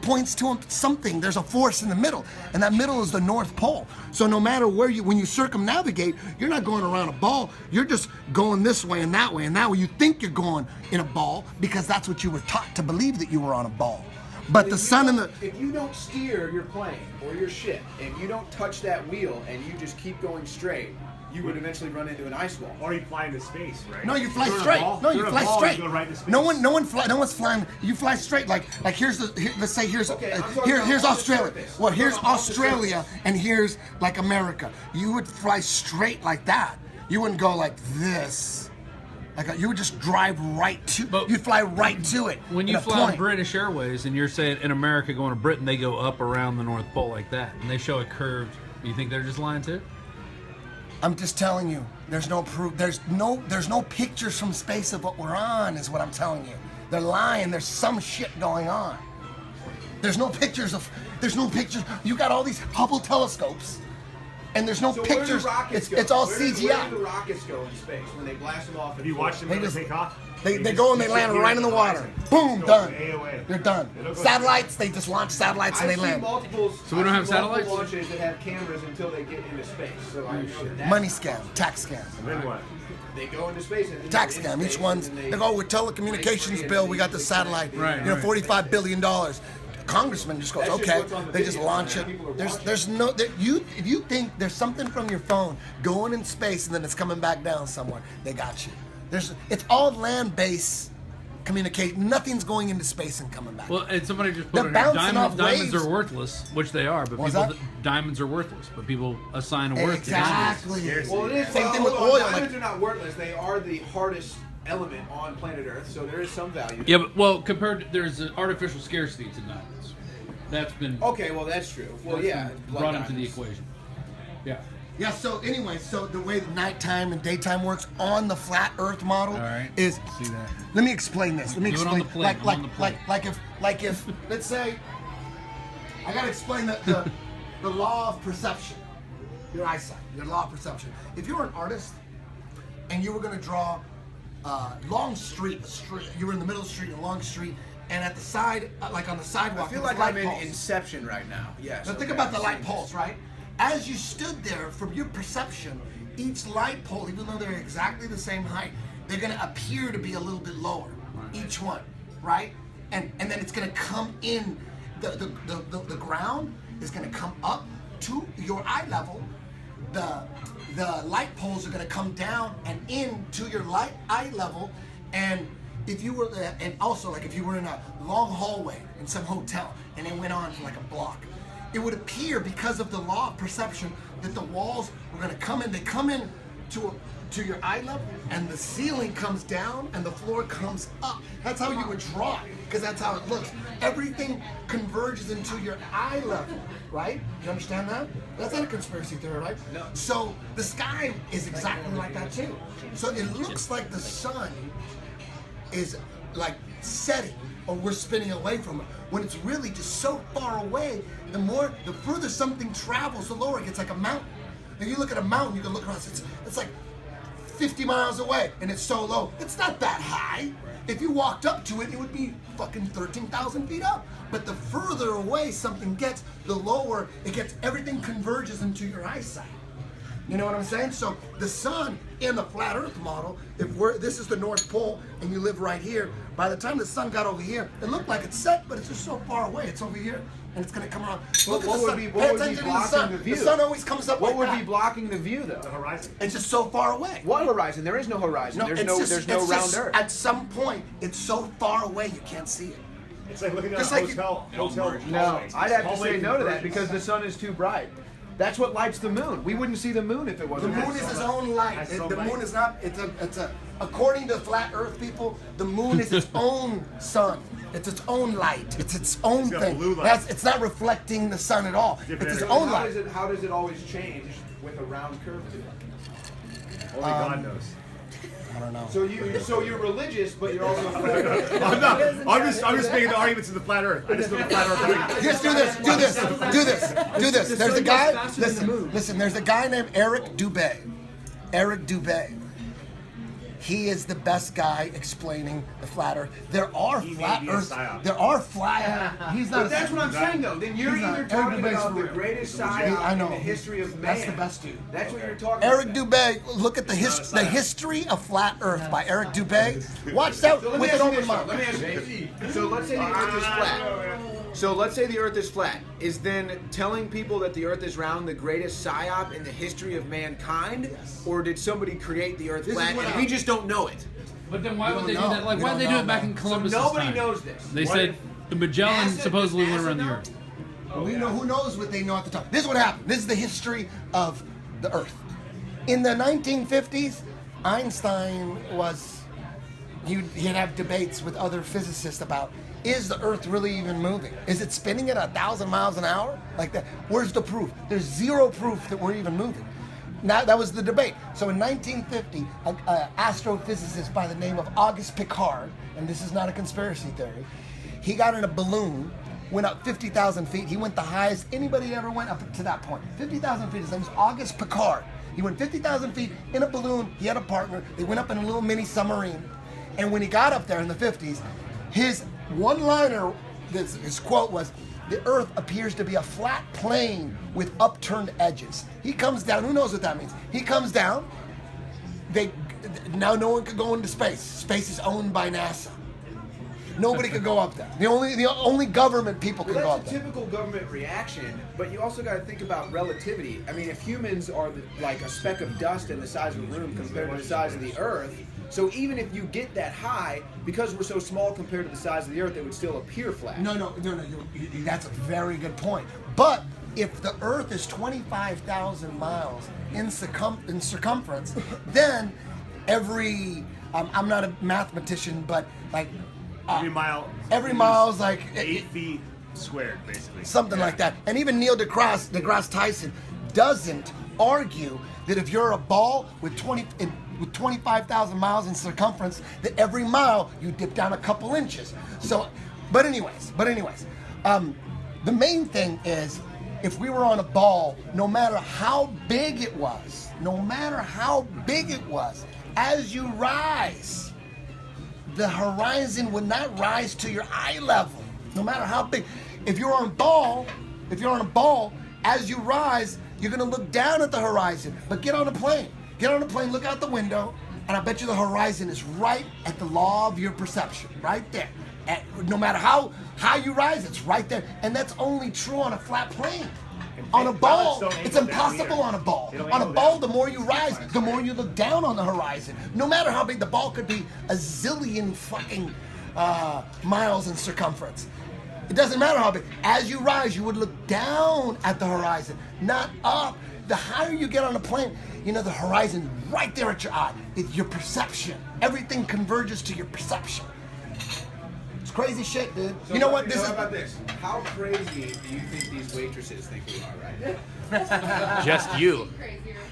points to something. There's a force in the middle, and that middle is the North Pole. So no matter when you circumnavigate, you're not going around a ball. You're just going this way and that way and that way. You think you're going in a ball because that's what you were taught to believe, that you were on a ball. But the sun and if you don't steer your plane or your ship, and you don't touch that wheel, and you just keep going straight, you would eventually run into an ice wall. Or you fly into space, right? No, you fly straight. No, you fly straight. You go right into space. No one's let's fly straight. Like here's let's say here's Australia. Well, here's Australia, and here's like America. You would fly straight like that. You wouldn't go like this. You would just drive right to. You'd fly right to it. When you fly on British Airways, and you're saying in America going to Britain, they go up around the North Pole like that, and they show it curved. You think they're just lying too? I'm just telling you, there's no proof. There's no pictures from space of what we're on, is what I'm telling you. They're lying. There's some shit going on. There's no pictures. You got all these Hubble telescopes, and there's no pictures. It's all CGI. Where do the rockets go in space when they blast them off? Have you watched them take off? They go and they land right in the water. Boom, done. They're done. Satellites, they just launch satellites and they land. So we don't have satellites? Launches that have cameras until they get into space. So I know that. Money scam, tax scam. And then what? They go into space. And Tax scam. Each one's, they go, with telecommunications bill, we got the satellite, $45 billion. Congressman just goes, okay. They just launch it. There's no, if you think there's something from your phone going in space and then it's coming back down somewhere, they got you. It's all land-based communicate. Nothing's going into space and coming back. Well, and somebody just put it, diamonds are worthless, which they are, but diamonds are worthless, but people assign a worth to diamonds. Exactly. Well, it is. Same thing with oil. Diamonds are not worthless. They are the hardest element on planet Earth, so there is some value. Yeah, but well, compared to, there's an artificial scarcity to diamonds. That's been okay. Well, that's true. Well, yeah, brought into the equation. Yeah. Yeah, so anyway, so the way nighttime and daytime works on the flat Earth model is. See that. Let me explain this. Let me explain. On the plate. Like if let's say I gotta explain the law of perception, your eyesight, your law of perception. If you were an artist and you were gonna draw a long street, you were in the middle of the street, a long street, and at the side, like on the sidewalk, I feel like I'm in Inception right now. Yes. Now think about the light poles, right? As you stood there, from your perception, each light pole, even though they're exactly the same height, they're going to appear to be a little bit lower, each one, right? And then it's going to come in, the ground is going to come up to your eye level. The light poles are going to come down and in to your eye level. And if you were, and also like if you were in a long hallway in some hotel and it went on for like a block, it would appear, because of the law of perception, that the walls were going to come in. They come in to your eye level, and the ceiling comes down, and the floor comes up. That's how you would draw it, because that's how it looks. Everything converges into your eye level, right? You understand that? That's not a conspiracy theory, right? No. So the sky is exactly like that too. So it looks like the sun is like setting, or we're spinning away from it, when it's really just so far away. The further something travels, the lower it gets. Like a mountain. If you look at a mountain, you can look across. It's like 50 miles away, and it's so low. It's not that high. If you walked up to it, it would be fucking 13,000 feet up. But the further away something gets, the lower it gets. Everything converges into your eyesight. You know what I'm saying? So the sun in the flat Earth model, this is the North Pole and you live right here, by the time the sun got over here, it looked like it's set, but it's just so far away. It's over here and it's going to come around. What would be blocking the view? The sun always comes up. What would be blocking the view, though? The horizon. It's just so far away. What horizon? There is no horizon. No, there's no round Earth. At some point, it's so far away you can't see it. It's like looking at Just a like hotel. No, I'd have to say no to that because the sun is too bright. That's what lights the moon. We wouldn't see the moon if it wasn't. The moon is its own light. The moon is not. It's a. According to flat Earth people, the moon is its own sun. It's its own light. It's its own thing. It's not reflecting the sun at all. It's its own light. How does it always change with a round curve to it? Only God knows. I don't know. So you're religious, but you're also. I'm not. I'm just making the arguments in the flat Earth. I just know the flat Earth. Just do this. There's a guy. Listen. There's a guy named Eric Dubay. Eric Dubay. He is the best guy explaining the flat Earth. There are flat Earth. There are flat. He's not. But that's what I'm saying, though. Then you're either talking about the greatest psyop in the history of man. That's the best dude. That's what you're talking Eric about. Dubay. Look at the history of flat Earth by Eric Dubay. Watch that with an open mind. Let me ask you. So let's say the Earth is flat. So let's say the Earth is flat. Is then telling people that the Earth is round the greatest psyop in the history of mankind, or did somebody create the Earth flat and we just don't know it? But then why would they do that? Like, why did they do it back in Columbus? So nobody knows this. They said the Magellan supposedly went around the Earth. We know who knows what they know at the time. This is what happened. This is the history of the Earth. In the 1950s, Einstein he'd have debates with other physicists about, is the Earth really even moving? Is it spinning at 1,000 miles an hour? Like that? Where's the proof? There's zero proof that we're even moving. Now, that was the debate. So in 1950, an astrophysicist by the name of Auguste Piccard, and this is not a conspiracy theory, he got in a balloon, went up 50,000 feet. He went the highest anybody ever went up to that point. 50,000 feet. His name is Auguste Piccard. He went 50,000 feet in a balloon. He had a partner. They went up in a little mini submarine. And when he got up there in the 50s, his one-liner, his quote was, "The Earth appears to be a flat plane with upturned edges." He comes down. Who knows what that means? He comes down. They now no one could go into space. Space is owned by NASA. Nobody could go up there. The only government people can go up That's a there. typical government reaction, but you also got to think about relativity. I mean, if humans are like a speck of dust in the size of a room compared to the size of the Earth, so even if you get that high, because we're so small compared to the size of the Earth, it would still appear flat. No. That's a very good point. But if the Earth is 25,000 miles in circumference, then every I'm not a mathematician, but like every mile is like 8 feet squared, basically. Something like that. And even Neil deGrasse Tyson doesn't argue that if you're a ball with 25,000 miles in circumference, that every mile you dip down a couple inches. So, but anyways, the main thing is, if we were on a ball, no matter how big it was, as you rise, the horizon would not rise to your eye level, no matter how big. If you're on a ball, as you rise, you're gonna look down at the horizon. But get on a plane, look out the window, and I bet you the horizon is right at the law of your perception, right there. No matter how high you rise, it's right there. And that's only true on a flat plane. On a ball, it's impossible on a ball. On a ball, the more you rise, the more you look down on the horizon. No matter how big the ball could be, a zillion fucking miles in circumference. It doesn't matter how big. As you rise, you would look down at the horizon, not up. The higher you get on a plane, the horizon right there at your eye. It's your perception. Everything converges to your perception. It's crazy shit, dude. So you know what? How about this? How crazy do you think these waitresses think we are, right? Just you.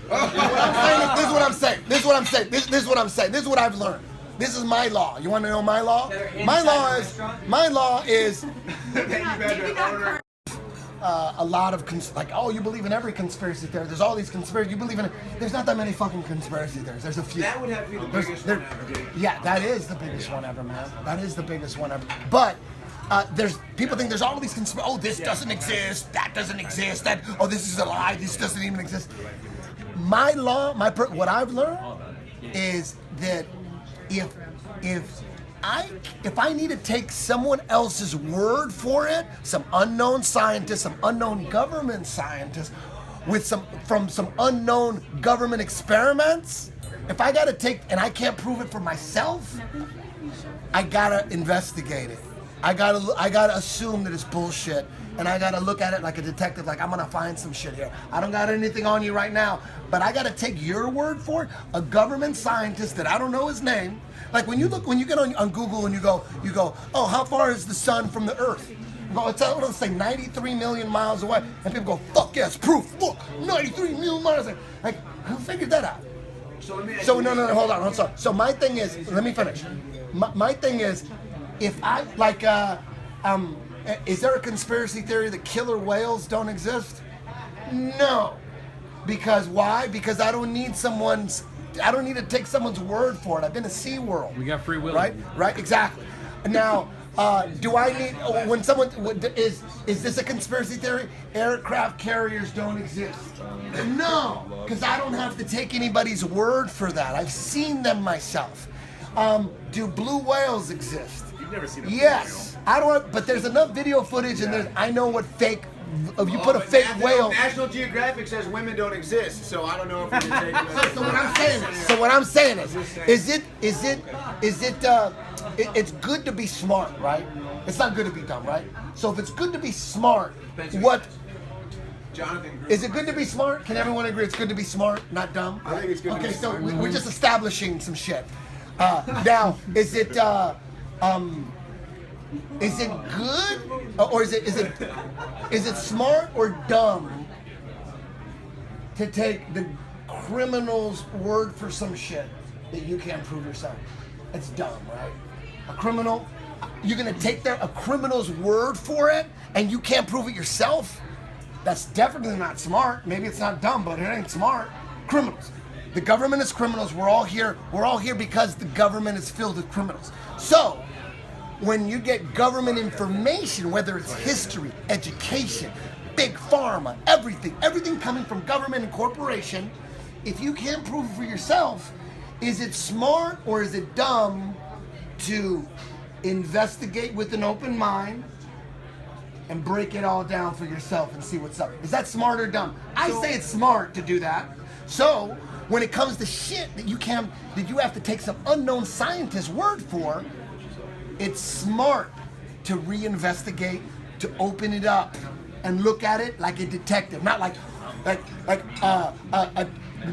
This is what I'm saying. This is what I've learned. This is my law. You want to know my law? My law is a lot of you believe in every conspiracy theory. There's all these conspiracies. You believe in it. There's not that many fucking conspiracy theories. There's a few. That would have to be the biggest one ever, dude. Yeah, that is the biggest one ever, man. That is the biggest one ever. But there's people think there's all these conspiracies. Oh, this doesn't exist. That doesn't exist. This is a lie. This doesn't even exist. My law, what I've learned is that if I need to take someone else's word for it, some unknown scientist, some unknown government scientist, from some unknown government experiments, if I gotta take, and I can't prove it for myself, I gotta investigate it. I gotta assume that it's bullshit, and I gotta look at it like a detective, like I'm gonna find some shit here. I don't got anything on you right now, but I gotta take your word for it. A government scientist that I don't know his name. Like when you get on Google and you go, oh, how far is the sun from the Earth? You go, let's say 93 million miles away, and people go, fuck yes, proof. Look, 93 million miles. Like, who figured that out? So no, hold on. So my thing is, let me finish. My thing is, if I is there a conspiracy theory that killer whales don't exist? No. Because why? Because I don't need to take someone's word for it. I've been to SeaWorld. We got free will. Right, exactly. Now, do I need, when someone, is this a conspiracy theory? Aircraft carriers don't exist. No, because I don't have to take anybody's word for that. I've seen them myself. Do blue whales exist? You've never seen a Yes. I don't, but there's enough video footage and I know what fake, if you put a fake whale. National Geographic says women don't exist, so I don't know if we can take it. So what I'm saying is it's good to be smart, right? It's not good to be dumb, right? So if it's good to be smart, is it good to be smart? Can everyone agree it's good to be smart, not dumb? I think it's good to be smart. Okay, so we're just establishing some shit. Now, is it good, or is it smart or dumb to take the criminal's word for some shit that you can't prove yourself? It's dumb, right? A criminal, you're gonna take a criminal's word for it, and you can't prove it yourself? That's definitely not smart. Maybe it's not dumb, but it ain't smart. Criminals. The government is criminals. We're all here because the government is filled with criminals. So, when you get government information, whether it's history, education, big pharma, everything coming from government and corporation, if you can't prove it for yourself, Is it smart or is it dumb to investigate with an open mind and break it all down for yourself and see what's up? Is that smart or dumb? I say it's smart to do that. So when it comes to shit that you have to take some unknown scientist's word for, it's smart to reinvestigate, to open it up and look at it like a detective, not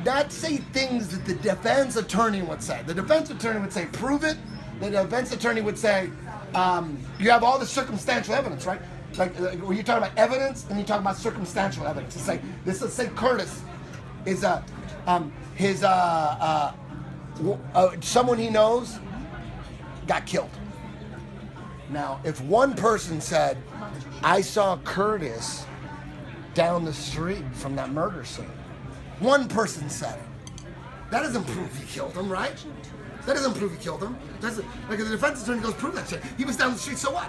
not say things that the defense attorney would say. The defense attorney would say, prove it. The defense attorney would say, you have all the circumstantial evidence, right? Like when you're talking about evidence and you're talking about circumstantial evidence. It's like, let's say Curtis is someone he knows got killed. Now, if one person said, I saw Curtis down the street from that murder scene, one person said it, that doesn't prove he killed him, right? That doesn't prove he killed him. Like if the defense attorney goes, prove that shit. He was down the street, so what?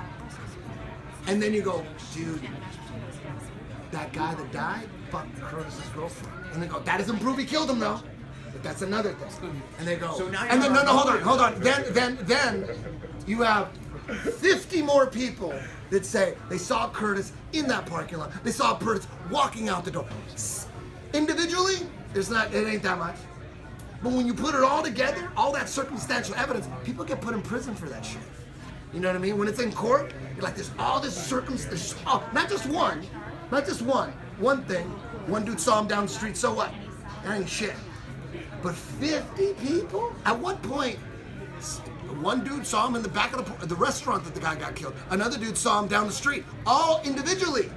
And then you go, dude, that guy that died fucked Curtis's girlfriend. And they go, that doesn't prove he killed him, though. But that's another thing. And they go, and then, no, hold on. Then you have 50 more people that say they saw Curtis in that parking lot. They saw Curtis walking out the door. Individually, it ain't that much. But when you put it all together, all that circumstantial evidence, people get put in prison for that shit. You know what I mean? When it's in court, you're like, there's all this circumstance. Oh, not just one. One thing. One dude saw him down the street, so what? That ain't shit. But 50 people? At one point, one dude saw him in the back of the restaurant that the guy got killed. Another dude saw him down the street. All individually.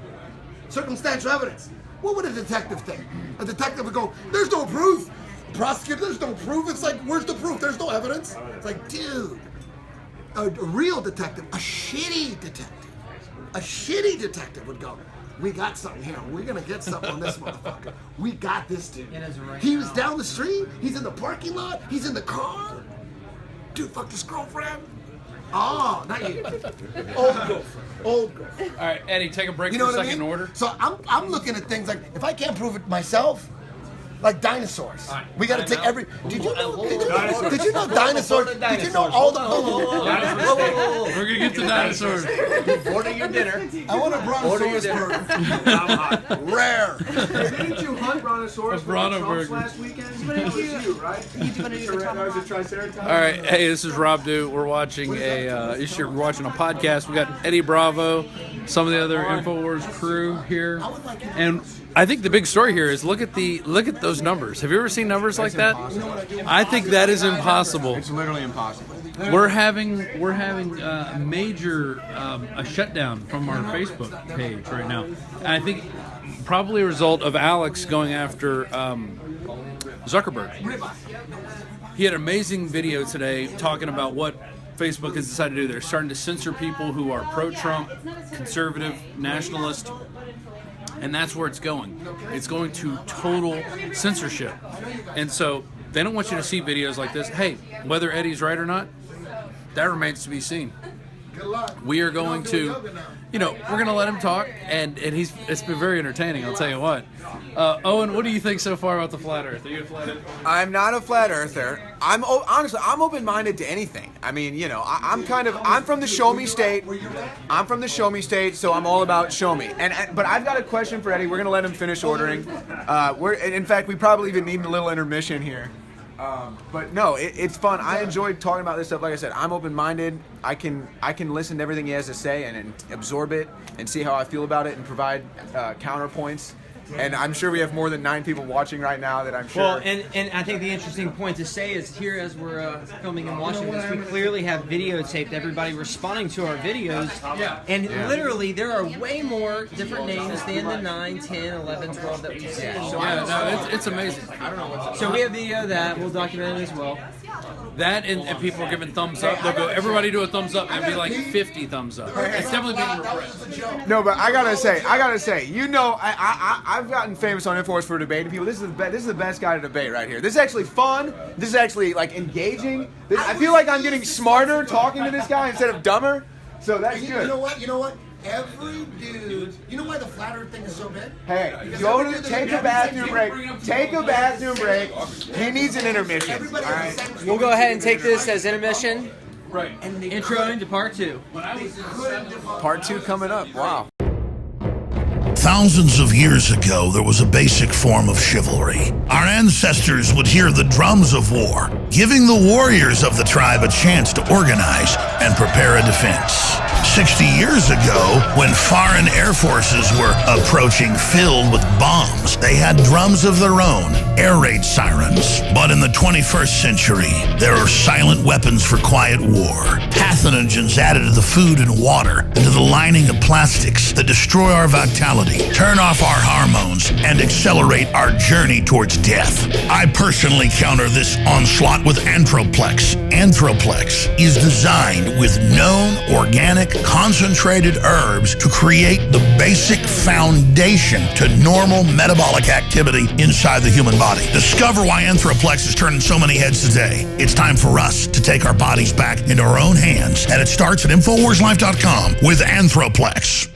Circumstantial evidence. What would a detective think? A detective would go, there's no proof. Prosecutor, there's no proof. It's like, where's the proof? There's no evidence. It's like, dude, a real detective, a shitty detective would go, we got something here. We're going to get something on this motherfucker. We got this dude. He was down the street. He's in the parking lot. He's in the car. Dude fucked his girlfriend. Oh, not you. Old girlfriend. All right, Eddie, take a break You know for what second I mean? order. So I'm looking at things like, if I can't prove it myself, like dinosaurs. We got to take every. Did you know dinosaurs? Did you know all the? We're gonna get to dinosaurs. Order your dinner. I want a brontosaurus burger. Rare. Didn't you hunt brontosaurus A bronto Trumps burger. last weekend? That was you, right? That was a triceratops. All right, hey, this is Rob Dew. We're watching we're watching a podcast. We got Eddie Bravo, some of the other Infowars crew here, and I think the big story here is look at those numbers. Have you ever seen numbers like that? I think that is impossible. It's literally impossible. We're having a major a shutdown from our Facebook page right now. And I think probably a result of Alex going after Zuckerberg. He had an amazing video today talking about what Facebook has decided to do. They're starting to censor people who are pro-Trump, conservative, nationalist. And that's where it's going. It's going to total censorship. And so they don't want you to see videos like this. Hey, whether Eddie's right or not, that remains to be seen. We are going to, we're going to let him talk, and it's been very entertaining, I'll tell you what. Owen, what do you think so far about the flat Earth? Are you a flat earther? I'm not a flat earther. Honestly, I'm open-minded to anything. I mean, I'm from the show me state. I'm from the show me state, so I'm all about show me. But I've got a question for Eddie. We're gonna let him finish ordering. In fact, we probably even need a little intermission here. But no, it's fun. I enjoy talking about this stuff. Like I said, I'm open-minded. I can listen to everything he has to say and absorb it and see how I feel about it and provide counterpoints. And I'm sure we have more than 9 people watching right now that I'm sure. Well, and I think the interesting point to say is here as we're filming and watching this, we clearly have videotaped everybody responding to our videos. And literally, there are way more different names than the 9, 10, 11, 12 that we've seen. So it's amazing. So we have video of that. We'll document it as well. That and people are giving thumbs up. They'll go, everybody do a thumbs up, and be like 50 thumbs up. It's definitely being repressed. No, but I gotta say, I've gotten famous on Infowars for debating people. This is the best guy to debate right here. This is actually fun. This is actually engaging. I feel like I'm getting smarter talking to this guy instead of dumber. So that's good. You know what? every dude. You know why the flat Earth thing is so big? Hey, Because go every to dude take a that- bathroom break. Take a bathroom break. He needs an intermission. Everybody All right. has the same We'll go ahead and take this as intermission. Right. Intro into part 2. Part 2 coming up. Wow. Thousands of years ago, there was a basic form of chivalry. Our ancestors would hear the drums of war, giving the warriors of the tribe a chance to organize and prepare a defense. 60 years ago, when foreign air forces were approaching filled with bombs, they had drums of their own, air raid sirens. But in the 21st century, there are silent weapons for quiet war. Pathogens added to the food and water and to the lining of plastics that destroy our vitality, turn off our hormones, and accelerate our journey towards death. I personally counter this onslaught with Anthroplex. Anthroplex is designed with known organic concentrated herbs to create the basic foundation to normal metabolic activity inside the human body. Discover why Anthroplex is turning so many heads today. It's time for us to take our bodies back into our own hands, and it starts at InfoWarsLife.com with Anthroplex.